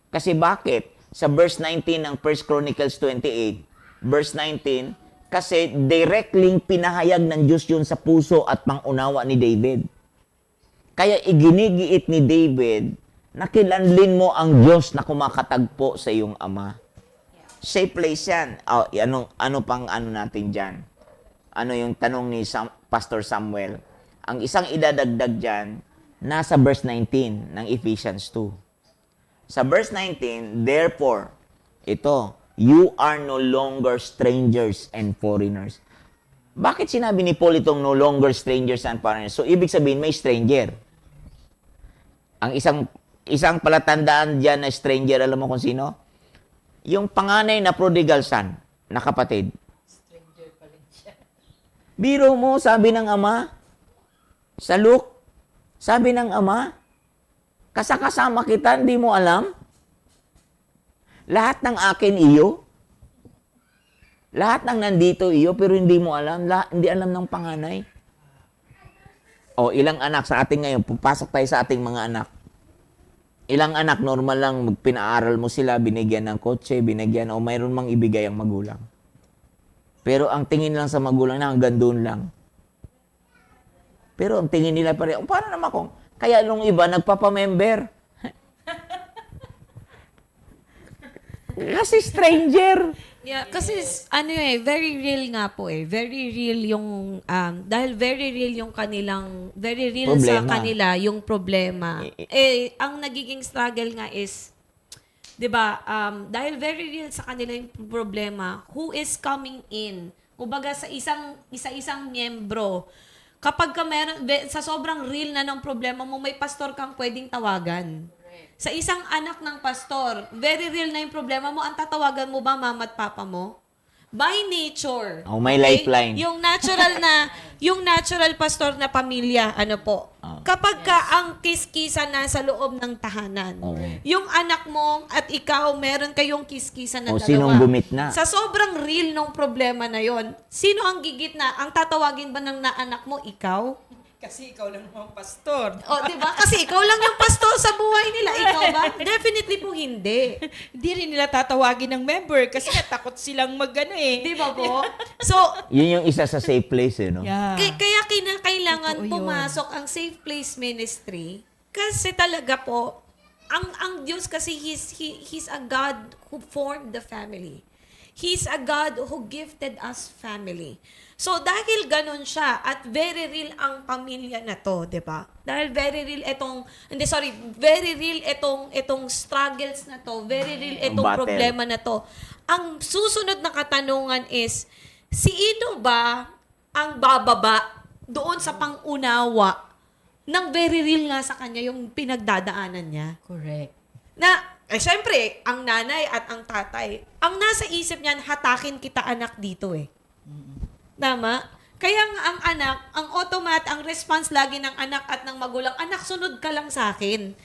Kasi bakit? Sa verse 19 ng 1 Chronicles 28, verse 19, kasi directly pinahayag ng Diyos yun sa puso at pangunawa ni David. Kaya iginigiit ni David na kilanlin mo ang Diyos na kumakatagpo sa iyong ama. Safe place yan. Ano pang ano natin dyan? Ano yung tanong ni Pastor Samuel? Ang isang idadagdag dyan, nasa verse 19 ng Ephesians 2. Sa verse 19, therefore, ito, you are no longer strangers and foreigners. Bakit sinabi ni Paul itong no longer strangers and foreigners? So, ibig sabihin, may stranger. Ang isang palatandaan dyan na stranger, alam mo kung sino? Yung panganay na prodigal son, na kapatid. Stranger pa rin siya. Biro mo, sabi ng ama, sa Luke, sabi ng ama, kasama kita, hindi mo alam? Lahat ng akin iyo? Lahat ng nandito iyo, pero hindi mo alam? Hindi alam ng panganay? O, ilang anak sa ating ngayon, pupasok tayo sa ating mga anak. Ilang anak, normal lang, pinaaral mo sila, binigyan ng kotse, binigyan, o mayroon mang ibigay ang magulang. Pero ang tingin lang sa magulang na hanggang doon lang. Pero ang tingin nila pa rin, paano naman kung, kaya nung iba, nagpapamember. Kasi stranger. Yeah, kasi very real nga po very real yung, dahil very real yung kanilang, very real Problema. sa kanila yung problema. Ang nagiging struggle nga is, di ba, dahil very real sa kanila yung problema, who is coming in? Kumbaga sa isang miyembro, kapag ka meron, sa sobrang real na ng problema mo, may pastor kang pwedeng tawagan. Sa isang anak ng pastor, very real na yung problema mo, ang tatawagan mo ba mama at papa mo? By nature. Oh, may lifeline. Yung natural pastor na pamilya, ano po. Kapag ka ang kiskisan nasa loob ng tahanan, yung anak mo at ikaw, meron kayong kiskisan na dalawa. Sinong gumit na? Sa sobrang real ng problema na yon, sino ang gigit na? Ang tatawagin ba ng anak mo, ikaw? Kasi ikaw lang ang pastor. O, di ba? Kasi ikaw lang yung pastor sa buhay nila. Ikaw ba? Definitely po hindi. Hindi rin nila tatawagin ng member kasi takot silang Di ba po? So, Yun yung isa sa safe place, no? Yeah. kaya kinakailangan Totoo yun. pumasok ang Safe Place Ministry kasi talaga po, ang Diyos kasi He's a God who formed the family. He's a God who gifted us family. So, dahil ganun siya, at very real ang pamilya na to, di ba? Dahil very real very real itong struggles na to, very real itong battle. problema na to. Ang susunod na katanungan is, sino ba ang bababa doon sa pangunawa ng very real nga sa kanya yung pinagdadaanan niya? Correct. Syempre, ang nanay at ang tatay, ang nasa isip niyan, hatakin kita anak dito Tama? Kaya nga ang anak, ang response lagi ng anak at ng magulang, anak, sunod ka lang sa akin.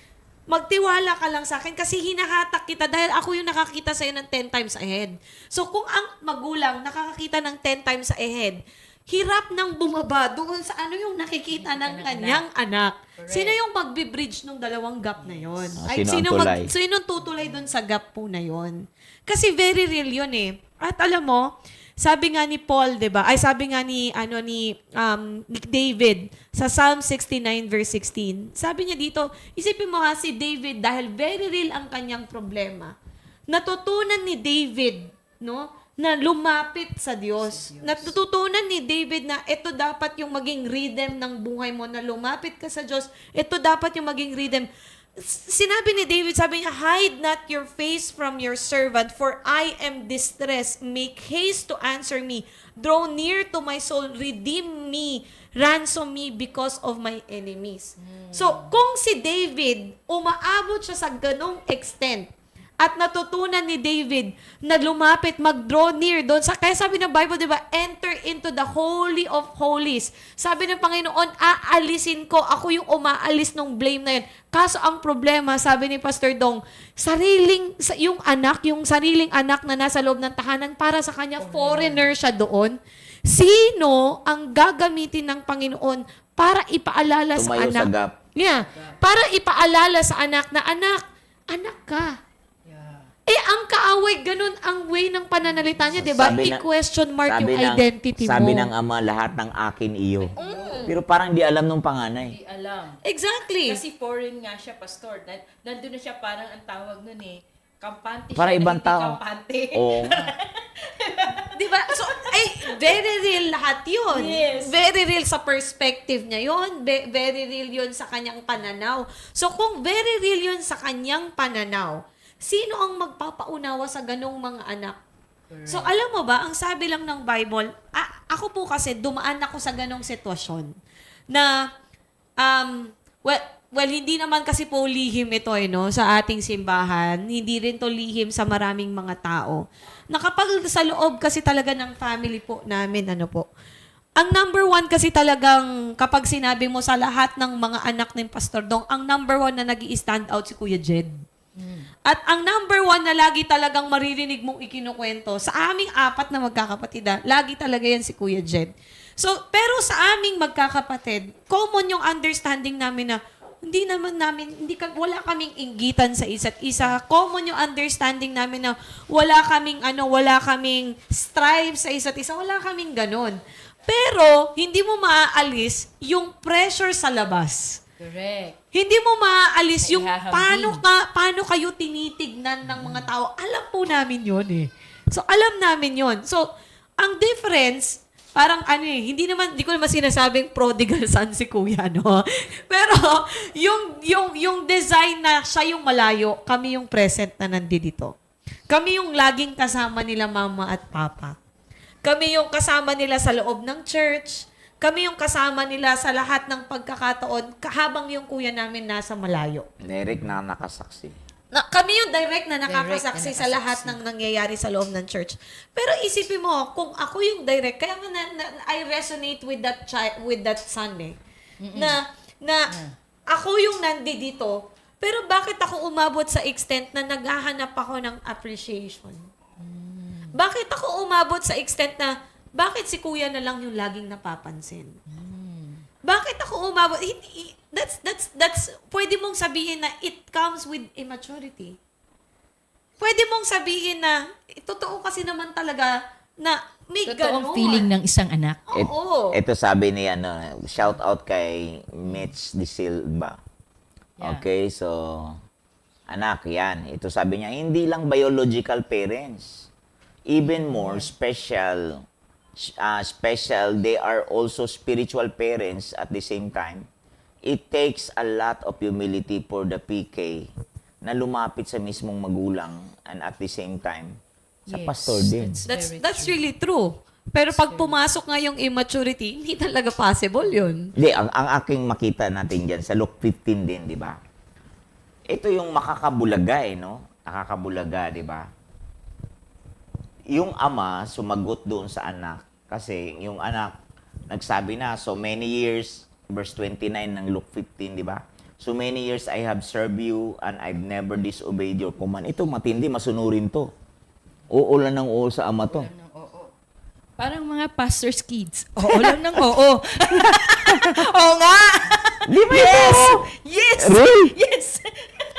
Magtiwala ka lang sa akin kasi hinahatak kita dahil ako yung nakakita sa'yo ng 10 times ahead. So kung ang magulang nakakakita ng 10 times ahead, hirap nang bumaba doon sa ano yung nakikita ng kanyang anak. Sino yung magbe-bridge ng dalawang gap na yon? Sino ang tulay? Sino tutulay doon sa gap po na yon? Kasi very real yun At alam mo, Sabi nga ni Paul, 'di ba? Ay sabi nga ni ni David sa Psalm 69 verse 16. Sabi niya dito, isipin mo ha si David dahil very real ang kanyang problema. Natutunan ni David, no, na lumapit sa Diyos. Natutunan ni David na ito dapat yung maging rhythm ng buhay mo, na lumapit ka sa Diyos. Ito dapat yung maging rhythm. Sinabi ni David, sabi niya, hide not your face from your servant, for I am distressed. Make haste to answer me. Draw near to my soul. Redeem me. Ransom me because of my enemies. So, kung si David, umaabot siya sa ganong extent, at natutunan ni David na lumapit, mag-draw near doon. Kaya sabi ng Bible, di ba, enter into the Holy of Holies. Sabi ng Panginoon, aalisin ko. Ako yung umaalis ng blame na yun. Kaso ang problema, sabi ni Pastor Dong, yung sariling anak na nasa loob ng tahanan, para sa kanya, foreigner siya doon. Sino ang gagamitin ng Panginoon para ipaalala sa Tumayo anak? sa gap. Yeah. Para ipaalala sa anak na, anak ka. Ang kaaway, ganun ang way ng pananalita niya, di ba? I-question mark yung identity mo. Sabi ng ama, lahat ng akin iyo. Pero parang di alam nung panganay. Hindi alam. Exactly. Kasi foreign nga siya, pastor. Nandun na siya, parang ang tawag nun kampante Para siya, ibang hindi tao. Kampante. Oo. Di ba? So, very real lahat yun. Yes. Very real sa perspective niya yun. Very real yun sa kanyang pananaw. So, kung very real yun sa kanyang pananaw, sino ang magpapaunawa sa ganong mga anak? So, alam mo ba, ang sabi lang ng Bible, ako po kasi, dumaan ako sa ganong sitwasyon na, well, hindi naman kasi po lihim ito, no, sa ating simbahan. Hindi rin to lihim sa maraming mga tao. Na kapag sa loob kasi talaga ng family po namin, ang number one kasi talagang, kapag sinabi mo sa lahat ng mga anak ng Pastor Dong, ang number one na nag-i-stand out si Kuya Jed. At ang number one na lagi talagang maririnig mong ikinukwento, sa aming 4 na magkakapatid, lagi talaga yan si Kuya Jed. So, pero sa aming magkakapatid, common yung understanding namin na wala kaming inggitan sa isa't isa. Common yung understanding namin na wala kaming strive sa isa't isa. Wala kaming ganon. Pero, hindi mo maaalis yung pressure sa labas. Correct. Hindi mo maaalis yung Ihahambing. paano kayo tinitignan ng mga tao. Alam po namin yun eh. So, alam namin yun. So, ang difference, parang hindi ko naman sinasabing prodigal son si kuya, no? Pero, yung design na siya yung malayo, kami yung present na nandito. Kami yung laging kasama nila mama at papa. Kami yung kasama nila sa loob ng church. Kami yung kasama nila sa lahat ng pagkakataon habang yung kuya namin nasa malayo. Derek na nakasaksi. Kami yung direct na nakakasaksi sa lahat ng nangyayari sa loob ng church. Pero isipin mo, kung ako yung direct, kaya nga I resonate with that son eh. Na ako yung nandito, pero bakit ako umabot sa extent na naghahanap ako ng appreciation? Bakit ako umabot sa extent na bakit si kuya na lang yung laging napapansin? Bakit ako umabot? That's pwede mong sabihin na it comes with immaturity. Pwede mong sabihin na, totoo kasi naman talaga na may Totoong ganon. feeling ng isang anak. Oo. Ito sabi ni shout out kay Mitch De Silva. Yeah. Okay, so anak, yan. Ito sabi niya, hindi lang biological parents. Even more special, they are also spiritual parents at the same time. It takes a lot of humility for the PK na lumapit sa mismong magulang and at the same time sa Yes, pastor din. That's really true. Pero pag pumasok nga yung immaturity, hindi talaga possible yun. Hindi, ang aking makita natin dyan sa Luke 15 din, di ba? Ito yung makakabulaga no? Nakakabulaga, di ba? Yung ama sumagot doon sa anak kasi yung anak nagsabi na, so many years, verse 29 ng Luke 15, di ba? So many years I have served you and I've never disobeyed your command. Ito matindi, masunurin to. Oo lang ng oo sa ama to. Parang mga pastor's kids. Oo lang ng oo. Oo nga. Di ba Yes! ito? Yes! Really? Yes!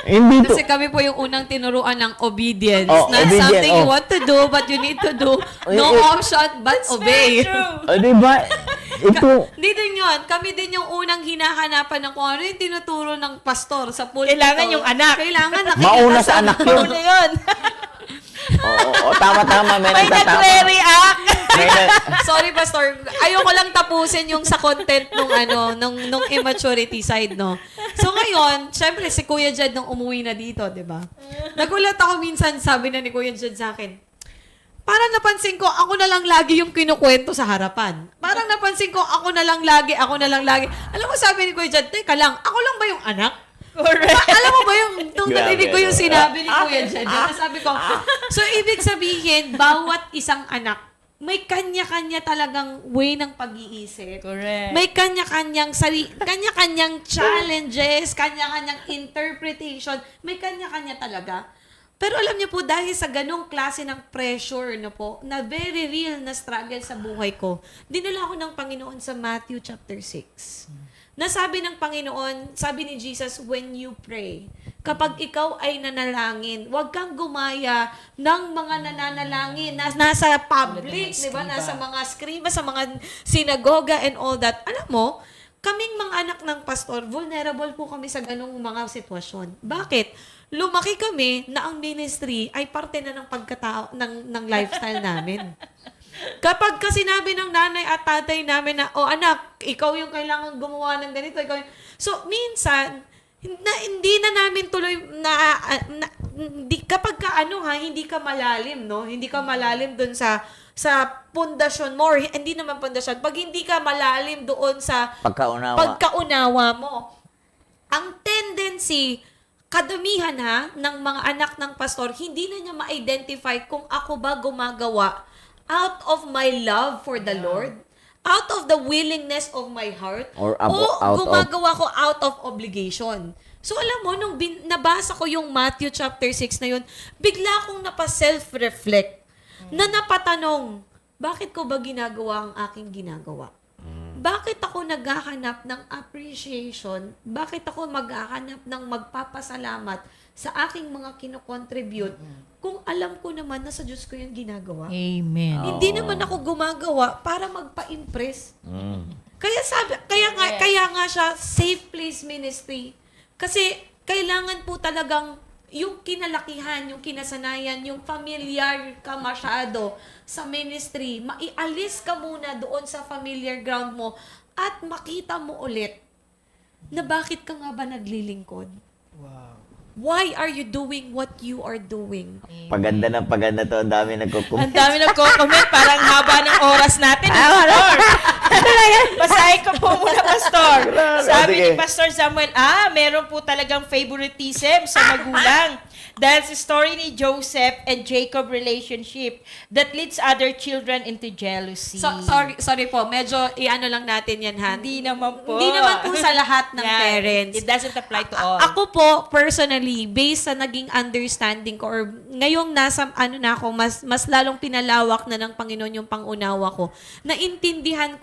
Hindi to. Kasi kami po yung unang tinuruan ng obedience. Oh, na obedient, something you oh. want to do, but you need to do. No option but obey. Di ba? Ito, Hindi din yun. Kami din yung unang hinahanapan ng kung ano yung tinuturo ng pastor sa pulpito. Kailangan yung anak. Kailangan nakikita mauna sa anak yun. Ano yun? Oo, tama. May May nagtatama. nagre-react. May na- Sorry, Pastor. Ayoko lang tapusin yung sa content nung immaturity side, no? So ngayon, syempre si Kuya Jed nung umuwi na dito, di ba? Nagulat ako minsan, sabi na ni Kuya Jed sa akin, parang napansin ko, ako na lang lagi yung kinukwento sa harapan. Parang napansin ko, ako na lang lagi. Alam mo, sabi ni Kuya Jed, teka lang, ako lang ba yung anak? Correct. Alam mo ba yung, nung Grabe, narinig ko yung ano? sinabi ni Kuya Jed, sabi ko, so ibig sabihin, bawat isang anak, may kanya-kanya talagang way ng pag-iisip. Correct. May kanya-kanyang challenges, kanya-kanyang interpretation, may kanya-kanya talaga. Pero alam niyo po, dahil sa ganong klase ng pressure na po, na very real na struggle sa buhay ko, dinala ako ng Panginoon sa Matthew chapter 6. Nasabi ng Panginoon, sabi ni Jesus, when you pray, kapag ikaw ay nanalangin, huwag kang gumaya ng mga nananalangin na nasa public, di ba? Nasa mga skriba, sa mga sinagoga and all that. Alam mo, kaming mga anak ng pastor, vulnerable po kami sa ganong mga sitwasyon. Bakit? Lumaki kami na ang ministry ay parte na ng pagkatao, ng lifestyle namin. Kapag kasi sinabi ng nanay at tatay namin na, oh anak, ikaw yung kailangan gumawa ng ganito, ikaw yung... So, minsan, hindi na namin tuloy kapag ka hindi ka malalim, no? Hindi ka malalim dun sa pundasyon mo, or hindi naman pundasyon, pag hindi ka malalim doon sa pagkaunawa mo, ang tendency, kadamihan ng mga anak ng pastor, hindi na niya ma-identify kung ako ba gumagawa out of my love for the Lord, out of the willingness of my heart, Or gumagawa ko out of obligation. So alam mo, nung nabasa ko yung Matthew chapter 6 na yun, bigla akong napa-self-reflect na napatanong, bakit ko ba ginagawa ang aking ginagawa? Bakit ako naghahanap ng appreciation? Bakit ako maghahanap ng magpapasalamat sa aking mga kinocontribute kung alam ko naman na sa Diyos ko yung ginagawa? Amen. Hindi naman ako gumagawa para magpa-impress. Kaya nga siya safe place ministry. Kasi kailangan po talagang yung kinalakihan, yung kinasanayan, yung familiar ka masyado sa ministry, maialis ka muna doon sa familiar ground mo at makita mo ulit na bakit ka nga ba naglilingkod? Wow. Why are you doing what you are doing? Paganda to, ang dami Ang nagko-comment. dami nagko-comment, parang haba ng oras natin. Pastor. Basahin ko po muna, Pastor. Sabi sige. ni Pastor Samuel, meron po talagang favoritism sa magulang. Dahil sa story ni Joseph and Jacob relationship that leads other children into jealousy. Sorry po, medyo iano lang natin yan, ha? Hindi naman po. Hindi naman po sa lahat ng Yeah, parents. It doesn't apply to all. Ako po, personally, based sa naging understanding ko, or ngayong nasa, mas lalong pinalawak na ng Panginoon yung pangunawa ko, naintindihan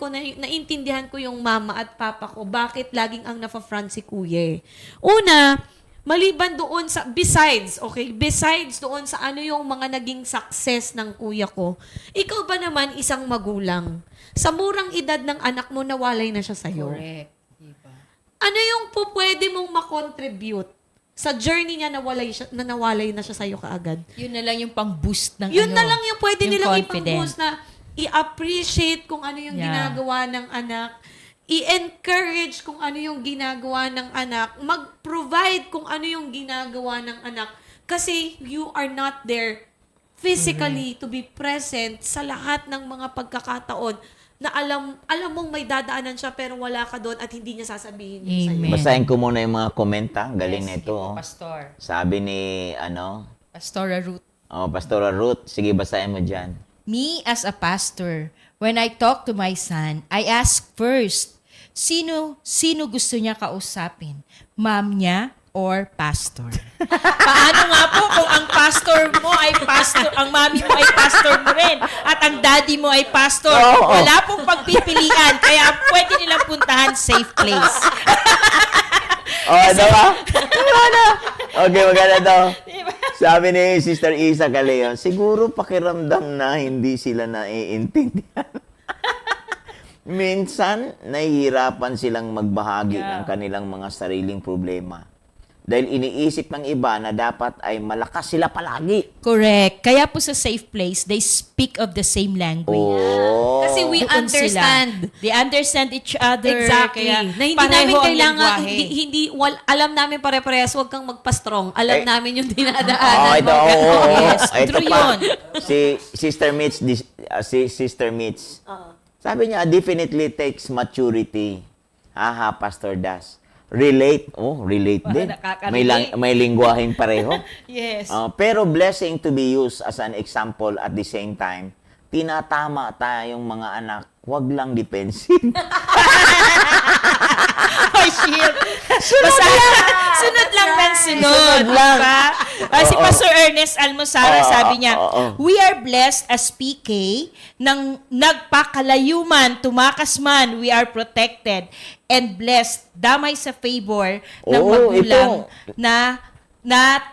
ko yung mama at papa ko, bakit laging ang nafa-front si kuya. Una, maliban doon sa, besides doon sa ano yung mga naging success ng kuya ko, ikaw ba naman isang magulang? Sa murang edad ng anak mo, nawalay na siya sa'yo. Correct. Diba? Ano yung pwede mong makontribute sa journey niya na nawalay na siya sa'yo kaagad? Yun na lang yung pang-boost ng Yun na lang yung pwede yung nilang confidence. ipang-boost na i-appreciate kung ano yung ginagawa ng anak, i-encourage kung ano yung ginagawa ng anak, mag-provide kung ano yung ginagawa ng anak. Kasi you are not there physically to be present sa lahat ng mga pagkakataon na alam mong may dadaanan siya pero wala ka doon at hindi niya sasabihin yun sa'yo. Amen. Basahin ko muna yung mga komenta. Galing na ito. Sige po, Pastor. Sabi ni, Pastora Ruth. Pastora Ruth. Sige, basahin mo dyan. Me as a pastor, when I talk to my son, I ask first, sino gusto niya kausapin? Mom niya or pastor? Paano nga po kung ang pastor mo ay pastor, ang mami mo ay pastor mo rin, at ang daddy mo ay pastor? Oo. Wala pong pagpipilian, kaya pwede nilang puntahan safe place. Diba? Okay, maganda to. Sabi ni Sister Isa Caleon, siguro pakiramdam na hindi sila naiintindihan. Minsan, nahihirapan silang magbahagi ng kanilang mga sariling problema. Dahil iniisip ng iba na dapat ay malakas sila palagi. Correct. Kaya po sa safe place, they speak of the same language. Oh. Kasi we Doon understand. sila. They understand each other. Exactly. Kaya Na hindi pareho namin ang kailangan, lengguwahe. alam namin pare-parehas, huwag kang magpa-strong. Alam Eh, namin yung Oh, dinadaanan ito, mo. Yes, ito true pa. yun. Si Sister Mitch, si Sister Mitch, sabi niya, definitely takes maturity. Haha, Pastor Das. Relate. Oh, relate din. Nakaka-relate. May lingwaheng pareho. Yes. Pero blessing to be used as an example at the same time, tinatama tayong mga anak, wag lang defensive. Ay, shit. Basta, sunod lang ng sunod. Sunod lang. Diba? Si Pastor Ernest Almosara, sabi niya, oo. we are blessed as PK ng nagpakalayuman, tumakas man, we are protected and blessed, damay sa favor ng Oo, magulang ito. na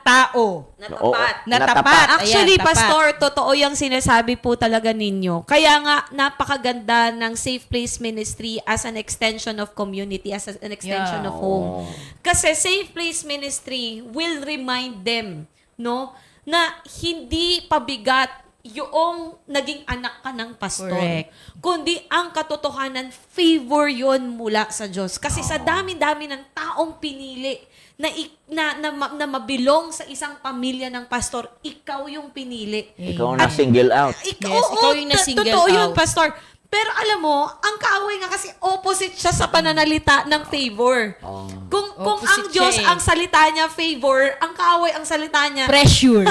tao. Natapat. Natapat. Actually, Ayan, tapat. Pastor, totoo yung sinasabi po talaga ninyo. Kaya nga, napakaganda ng Safe Place Ministry as an extension of community, as an extension Yeah. of home. Kasi Safe Place Ministry will remind them, no, na hindi pabigat yung naging anak ka ng pastor. Correct. Kundi ang katotohanan, favor yon mula sa Diyos. Kasi sa dami-dami ng taong pinili na mabilong sa isang pamilya ng pastor, ikaw yung pinili. Ikaw na single out. Ikaw yung na-single totoo yun, out. pastor. Pero alam mo, ang kaaway nga kasi opposite siya sa pananalita ng favor. Kung ang Opposite Diyos siya eh. ang salita niya favor, ang kaaway ang salita niya Pressure.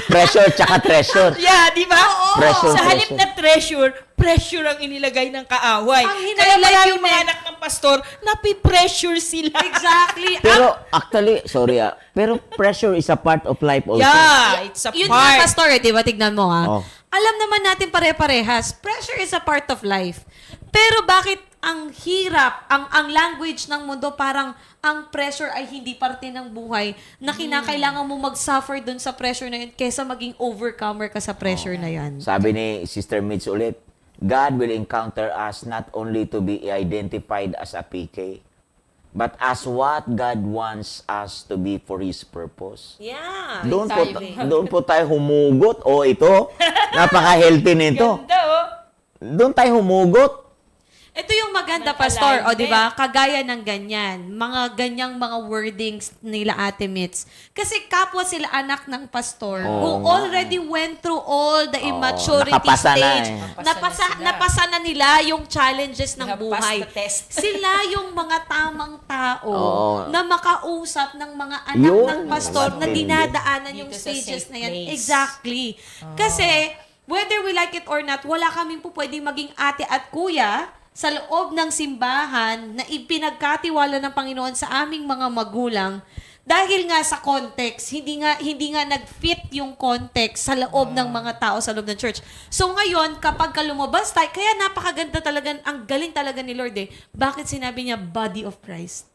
Pressure tsaka treasure. Yeah, di ba? Pressure, Sa halip pressure. na pressure ang inilagay ng kaaway. Ang Kaya hinighlight maraming yung mga anak ng pastor, napipressure sila. exactly. Pero actually, sorry pero pressure is a part of life also. Yeah, it's a Yun nga, part. pastor, di ba? Tignan mo, ha? Oh. Alam naman natin pare-parehas, pressure is a part of life. Pero bakit ang hirap, ang language ng mundo, parang ang pressure ay hindi parte ng buhay na kinakailangan mo mag-suffer dun sa pressure na yun kesa maging overcomer ka sa pressure na yan. Sabi ni Sister Mitch ulit, God will encounter us not only to be identified as a PK, but as what God wants us to be for His purpose. Yeah. Doon po tayo humugot. O ito, napaka-healthy nito. Ganda, oh. Doon tayo humugot. Ito yung maganda, May pastor. O, alignment. di ba? Kagaya ng ganyan. Mga ganyang mga wordings nila Ate Mitz. Kasi kapwa sila anak ng pastor who already went through all the immaturity nakapasa na stage. eh. Napasa na nila yung challenges ng They have buhay. passed the test. Sila yung mga tamang tao Oo. na makausap ng mga anak Yun, ng pastor na matindi. dinadaanan yung Dito sa stages safe na yan. place. Exactly. Kasi, whether we like it or not, wala kaming po pwedeng maging ate at kuya sa loob ng simbahan na ipinagkatiwala ng Panginoon sa aming mga magulang dahil nga sa context, hindi nga nag-fit yung context sa loob ng mga tao sa loob ng church. So ngayon, kapag lumabas tayo, kaya napakaganda talaga, ang galing talaga ni Lord eh. Bakit sinabi niya body of Christ?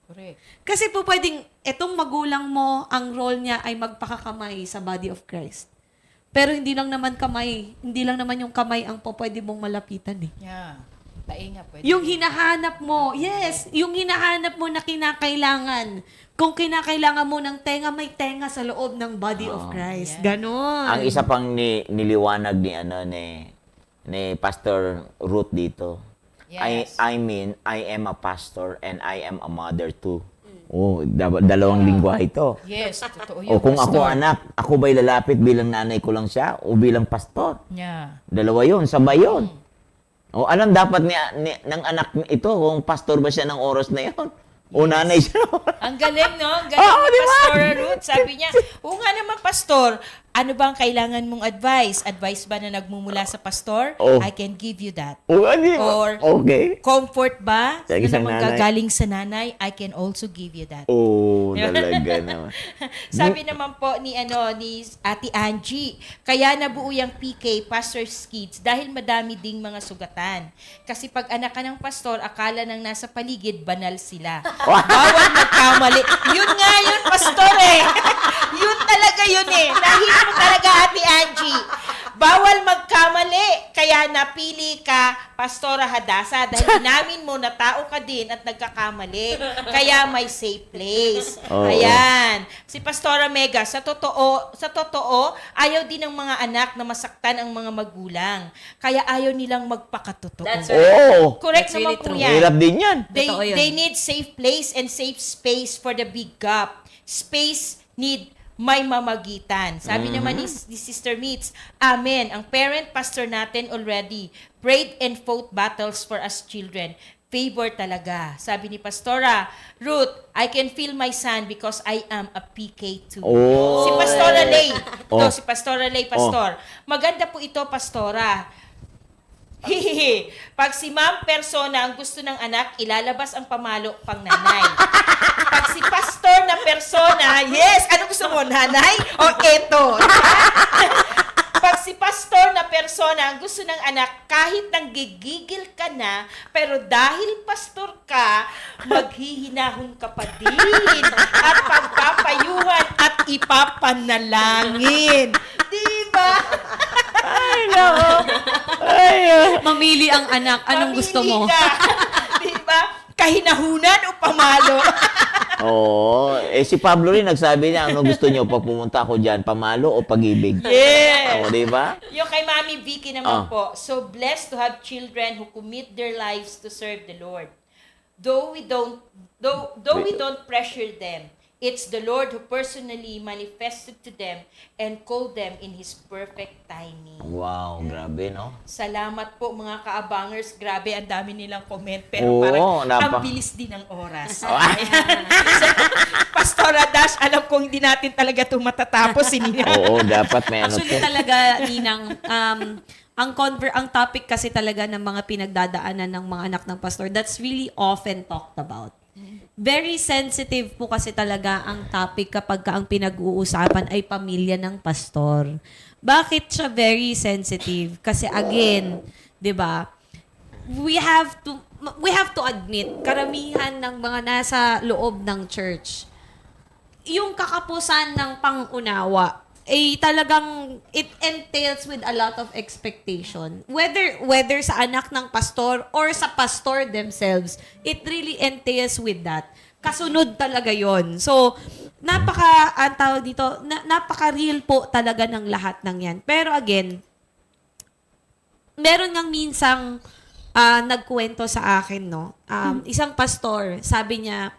Correct. Kasi po pwedeng, etong magulang mo, ang role niya ay magpakakamay sa body of Christ. Pero hindi lang naman yung kamay ang po pwede mong malapitan eh. Yeah. Tainga pwede. Yung hinahanap mo, yes, yung hinahanap mo na kinakailangan. Kung kinakailangan mo ng tenga, may tenga sa loob ng body of Christ. Ganon. Ang isa pang niliwanag ni Pastor Ruth dito. Yes. I mean, I am a pastor and I am a mother too. Oh, dalawang lingwa ito. Yes, totoo O yun. kung ako pastor. anak, ako ba'y lalapit bilang nanay ko lang siya o bilang pastor? Yeah. Dalawa yun, sabay yun. O alam dapat ng anak ito kung pastor ba siya ng oras na yun? O nanay siya ng oras. Ang galing, no? Ang galing Oo, ni di ba? Pastor Ruth. Sabi niya, oo nga naman, Pastor, Ano bang kailangan mong advice? Advice ba na nagmumula sa pastor? Oh. I can give you that. Ano? Or Okay. comfort ba Sa na isang manggagaling sa nanay? I can also give you that. Oh, talaga naman. Sabi naman po ni Ate Angie, kaya nabuo yung PK Pastor's Kids dahil madami ding mga sugatan. Kasi pag anak ka ng pastor, akala ng nasa paligid banal sila. Bawal magkamali. Yun nga yun, pastor eh. Yun talaga yun eh. Nahit mo talaga, Ate Angie. Bawal magkamali. Kaya napili ka, Pastora Hadasa, dahil inamin mo na tao ka din at nagkakamali. Kaya may safe place. Oo. Ayan. Si Pastora Mega, sa totoo, ayaw din ng mga anak na masaktan ang mga magulang. Kaya ayaw nilang magpakatotoo. That's right. Oo. Correct That's naman really po true. yan. Hirap din yan. Totoo yun. They need safe place and safe space for the big gap. Space need may mamagitan. Sabi naman ni Sister Meets, Amen. Ang parent pastor natin already prayed and fought battles for us children. Favor talaga. Sabi ni Pastora, Ruth, I can feel my son because I am a PK too. Oh. Si Pastora Lay. Oh. Si Pastora Lay, Pastor. Maganda po ito, Pastora. Hihihi. Pag si ma'am persona ang gusto ng anak, ilalabas ang pamalo pang nanay. Pag si pastor na persona, yes, ano gusto mo, nanay o eto? Pag si pastor na persona ang gusto ng anak, kahit nang gigigil ka na, pero dahil pastor ka, maghihinahon ka pa din at pagpapayuhan at ipapanalangin. Diba? Ay, no. Mamili ang anak. Anong gusto mo? Mamili ka. Diba? Kahinahunan o pamalo? Oo. Si Pablo rin nagsabi niya, ano gusto niyo pag pumunta ako dyan, pamalo o pag-ibig? Yes. Oo, di ba? Yung kay Mami Vicky naman po, so blessed to have children who commit their lives to serve the Lord. Though we don't pressure them, it's the Lord who personally manifested to them and called them in His perfect timing. Wow, grabe, no? Salamat po mga kaabangers. Grabe, ang dami nilang comment. Pero Oo, parang ang napa- bilis din ng oras. Ayan. Pastora Dash, alam kong hindi natin talaga ito matatapos. Oo, dapat may ano Actually to. talaga, Ninang, ang topic kasi talaga ng mga pinagdadaanan ng mga anak ng pastor, that's really often talked about. Very sensitive po kasi talaga ang topic kapag ang pinag-uusapan ay pamilya ng pastor. Bakit siya very sensitive? Kasi again, 'di ba? We have to admit, karamihan ng mga nasa loob ng church, yung kakapusan ng pangunawa ay talagang it entails with a lot of expectation. Whether sa anak ng pastor or sa pastor themselves, it really entails with that. Kasunod talaga yon. So, napaka-real po talaga ng lahat ng yan. Pero again, meron ngang minsang nagkwento sa akin, no? Isang pastor, sabi niya,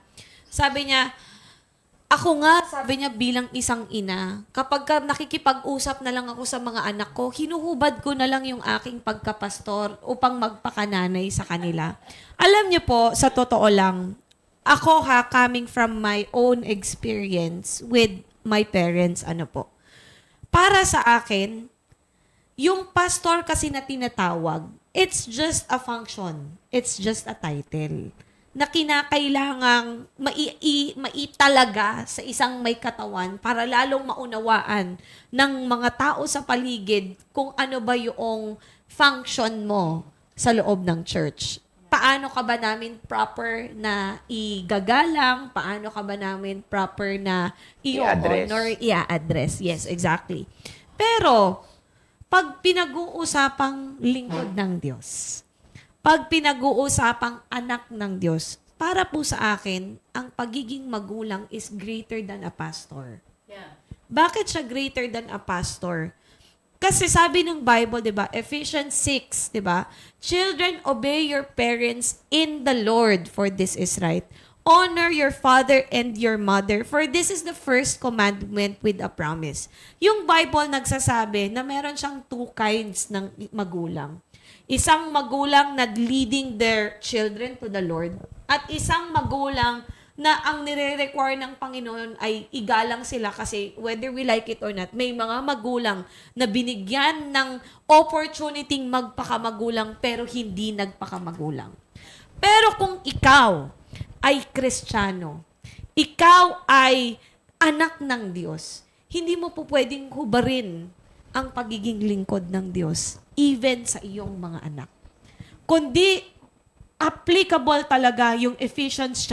ako nga, sabi niya, bilang isang ina, kapag nakikipag-usap na lang ako sa mga anak ko, hinuhubad ko na lang yung aking pagkapastor upang magpakananay sa kanila. Alam niyo po, sa totoo lang, ako coming from my own experience with my parents, para sa akin, yung pastor kasi na tinatawag, it's just a function. It's just a title na kinakailangang maitalaga sa isang may katawan para lalong maunawaan ng mga tao sa paligid kung ano ba yung function mo sa loob ng church. Paano ka ba namin proper na igagalang? Paano ka ba namin proper na i-honor, i-address? Yes, exactly. Pero, pag pinag-uusapang lingkod ng Diyos, pag pinag-uusapang anak ng Diyos, para po sa akin, ang pagiging magulang is greater than a pastor. Yeah. Bakit siya greater than a pastor? Kasi sabi ng Bible, 'di ba? Ephesians 6, 'di ba? Children, obey your parents in the Lord, for this is right. Honor your father and your mother, for this is the first commandment with a promise. Yung Bible nagsasabi na meron siyang two kinds ng magulang. Isang magulang na leading their children to the Lord at isang magulang na ang nire-require ng Panginoon ay igalang sila kasi whether we like it or not, may mga magulang na binigyan ng opportunity magpakamagulang pero hindi nagpakamagulang. Pero kung ikaw ay Kristiyano, ikaw ay anak ng Diyos, hindi mo po pwedeng hubarin ang pagiging lingkod ng Diyos even sa iyong mga anak. Kundi applicable talaga yung Ephesians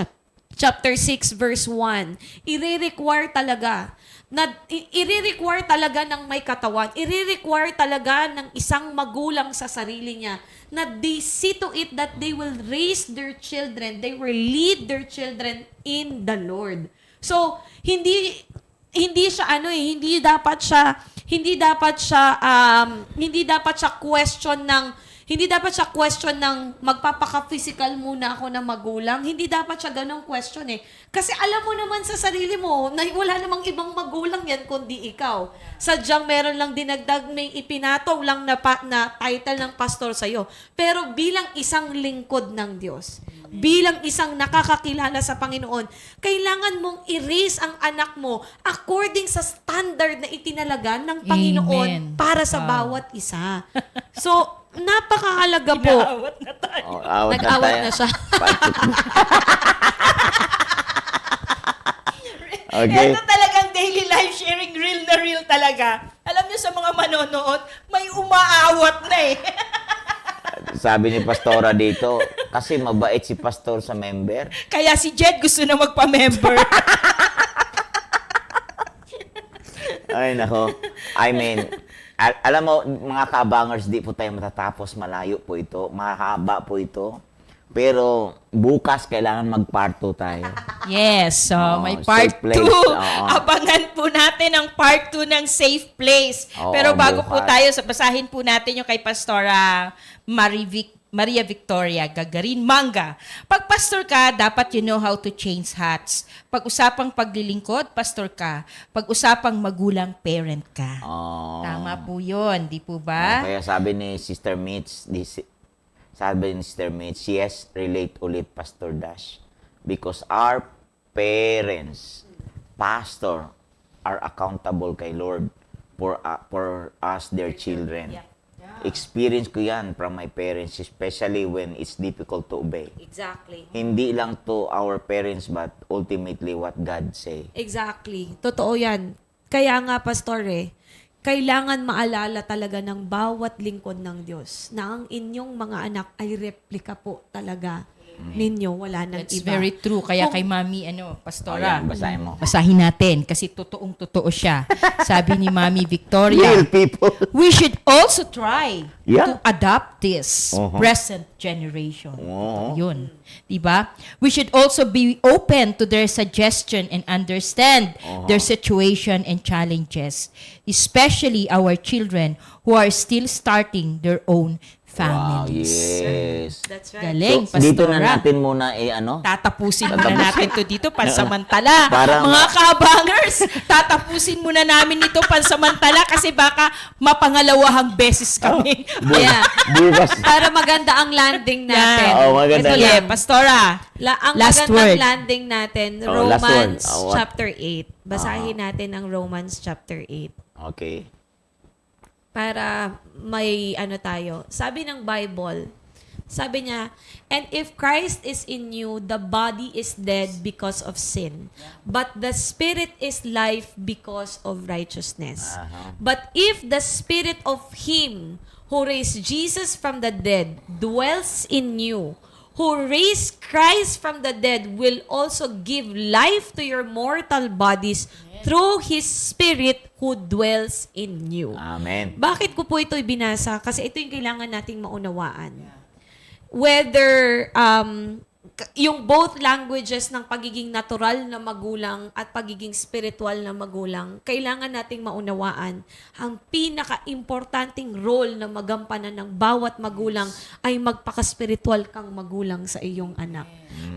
chapter 6 verse 1. I-require talaga ng may katawan, i-require talaga ng isang magulang sa sarili niya na they see to it that they will raise their children, they will lead their children in the Lord. So, hindi siya question ng magpapaka-physical muna ako na magulang. Hindi dapat siya ganong question eh. Kasi alam mo naman sa sarili mo na wala namang ibang magulang yan kundi ikaw. Sadyang meron lang dinagdag, may ipinataw lang na title ng pastor sa'yo. Pero bilang isang lingkod ng Diyos, bilang isang nakakakilala sa Panginoon, kailangan mong i-raise ang anak mo according sa standard na itinalaga ng Panginoon Amen. para sa bawat isa. So, napakahalaga po. Inaawat na tayo. Nag-awat na siya. Okay. Ito talagang daily life sharing, real na real talaga. Alam niyo sa mga manonood, may umaawat na eh. Sabi ni Pastora dito, kasi mabait si Pastor sa member. Kaya si Jed gusto na magpa-member. Ay, nako. I mean, alam mo, mga kabangers, di po tayo matatapos. Malayo po ito. Mahaba po ito. Pero bukas kailangan mag-part 2 tayo. Yes, so may Safe part 2. place. Oo. Abangan po natin ang part 2 ng Safe Place. Oo, Pero bago po bukas. tayo, basahin po natin yung kay Pastora Maria Victoria Gagarin Manga. Pag pastor ka, dapat you know how to change hats. Pag usapang paglilingkod, pastor ka. Pag usapang magulang, parent ka. Oh. Tama po yun, di po ba? Kaya sabi ni Sister Mitch, yes, relate ulit, Pastor Dash. Because our parents, pastor, are accountable kay Lord for us, their children. Experience ko yan from my parents, especially when it's difficult to obey. Exactly. Hindi lang to our parents, but ultimately what God say. Exactly. Totoo yan. Kaya nga, Pastor kailangan maalala talaga ng bawat lingkod ng Diyos na ang inyong mga anak ay replika po talaga ninyo. Wala nang That's iba. very true. Kaya Kung- kay Mami, Pastora. Ayan, basahin mo. Basahin natin kasi totoong-totoo siya. Sabi ni Mami Victoria, Real people. we should also try Yeah. to adopt this present generation. Yun. Diba? We should also be open to their suggestion and understand their situation and challenges, especially our children who are still starting their own Wow, families. yes. That's right. Galing, So, dito na Pastora. natin muna Tatapusin muna natin to dito pansamantala. Para Mga kabangers, tatapusin muna namin ito pansamantala kasi baka mapangalawahang beses kami. Yeah. bukas. Para maganda ang landing natin. Oh, maganda Ito yan. lang. Pastora. Ang Last magandang word. landing natin, Oh, last word. Romans Oh, what? chapter 8. Basahin natin ang Romans chapter 8. Okay. Para may tayo. Sabi ng Bible, sabi niya, and if Christ is in you, the body is dead because of sin, but the spirit is life because of righteousness. But if the spirit of him who raised Jesus from the dead dwells in you, who raised Christ from the dead will also give life to your mortal bodies through His Spirit who dwells in you. Amen. Bakit ko po ito ibinasa? Kasi ito yung kailangan nating maunawaan. Whether yung both languages ng pagiging natural na magulang at pagiging spiritual na magulang, kailangan nating maunawaan ang pinaka-importanting role na magampanan ng bawat magulang ay magpaka-spiritual kang magulang sa iyong anak.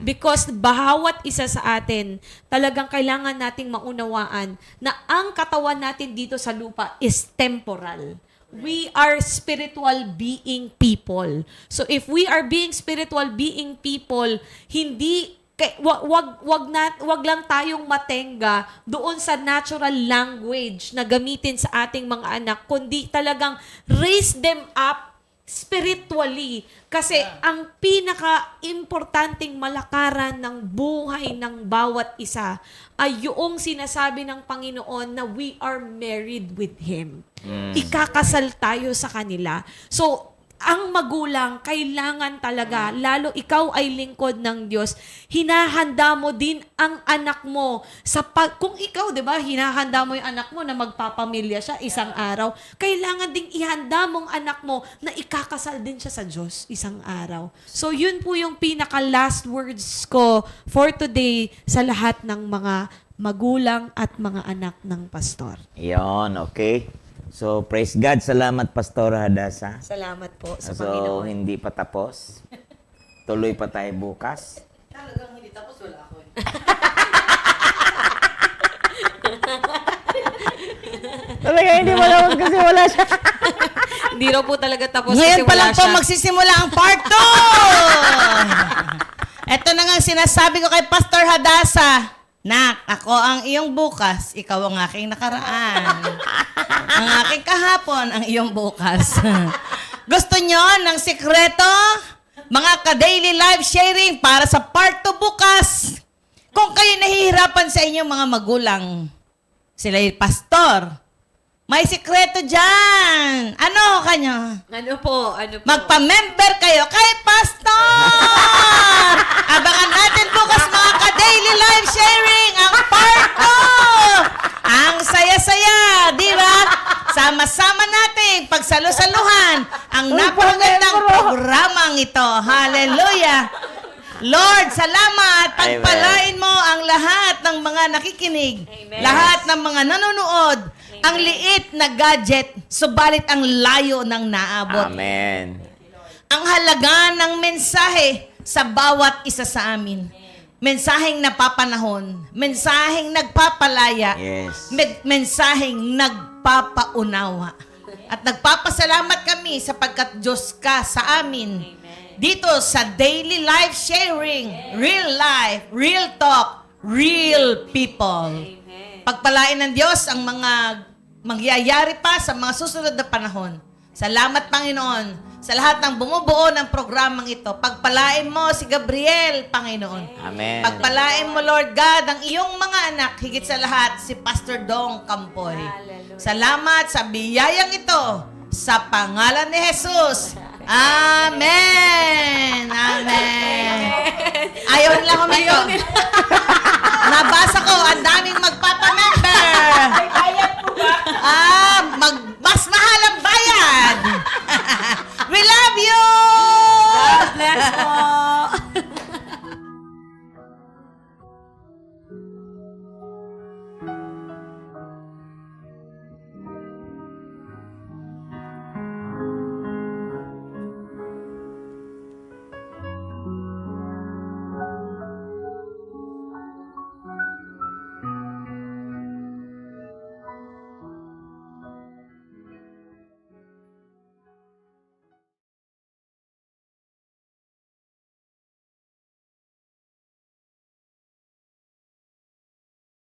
Because bawat isa sa atin, talagang kailangan nating maunawaan na ang katawan natin dito sa lupa is temporal. We are spiritual being people. So if we are being spiritual being people, hindi wag lang tayong matenga doon sa natural language na gamitin sa ating mga anak, kundi talagang raise them up spiritually. Kasi ang pinaka-importanting malakaran ng buhay ng bawat isa ay yung sinasabi ng Panginoon na we are married with Him. Ikakasal tayo sa kanila. So, ang magulang, kailangan talaga, lalo ikaw ay lingkod ng Diyos, hinahanda mo din ang anak mo sa kung ikaw, 'di ba, hinahanda mo yung anak mo na magpapamilya siya isang araw, kailangan ding ihanda mong anak mo na ikakasal din siya sa Diyos isang araw. So yun po yung pinaka last words ko for today sa lahat ng mga magulang at mga anak ng pastor. Yon, okay. So, praise God. Salamat, Pastor Hadasa. Salamat po sa So, Panginoon. hindi pa tapos. Tuloy pa tayo bukas. Talagang hindi tapos, wala ako. Talaga, hindi mo tapos kasi wala siya. Hindi raw po talaga tapos Ngayon kasi pa wala lang po siya. magsisimula ang part 2! Ito na nga ang sinasabi ko kay Pastor Hadasa. Nak, ako ang iyong bukas, ikaw ang aking nakaraan. Ang aking kahapon, ang iyong bukas. Gusto nyo ng sikreto? Mga ka-daily live sharing para sa part 2 bukas. Kung kayo nahihirapan sa inyong mga magulang, sila'y pastor, may sikreto dyan. Ano kanyo? Ano po? Magpa-member kayo kay Pastor! Abangan natin bukas mga ka-daily live sharing ang part 2! Ang saya-saya, di ba? Sama-sama natin pagsalusaluhan ang napakagandang programang ito. Hallelujah! Lord, salamat. Pagpalain mo ang lahat ng mga nakikinig. Amen. Lahat ng mga nanonood. Ang liit na gadget, subalit ang layo ng naabot. Amen. Ang halaga ng mensahe sa bawat isa sa amin. Mensaheng napapanahon. Mensaheng nagpapalaya. Yes. Mensaheng nagpapaunawa. At nagpapasalamat kami sapagkat Diyos ka sa amin. Dito sa daily life sharing. Real life, real talk, real people. Pagpalain ng Diyos ang mga mangyayari pa sa mga susunod na panahon. Salamat, Panginoon, sa lahat ng bumubuo ng programang ito. Pagpalain mo si Gabriel, Panginoon. Amen. Pagpalain mo, Lord God, ang iyong mga anak, higit sa lahat, si Pastor Dong Campoy. Salamat sa biyayang ito, sa pangalan ni Jesus. Amen! Amen! Ayaw nila huminto. Nabasa ko, ang daming magpapamember.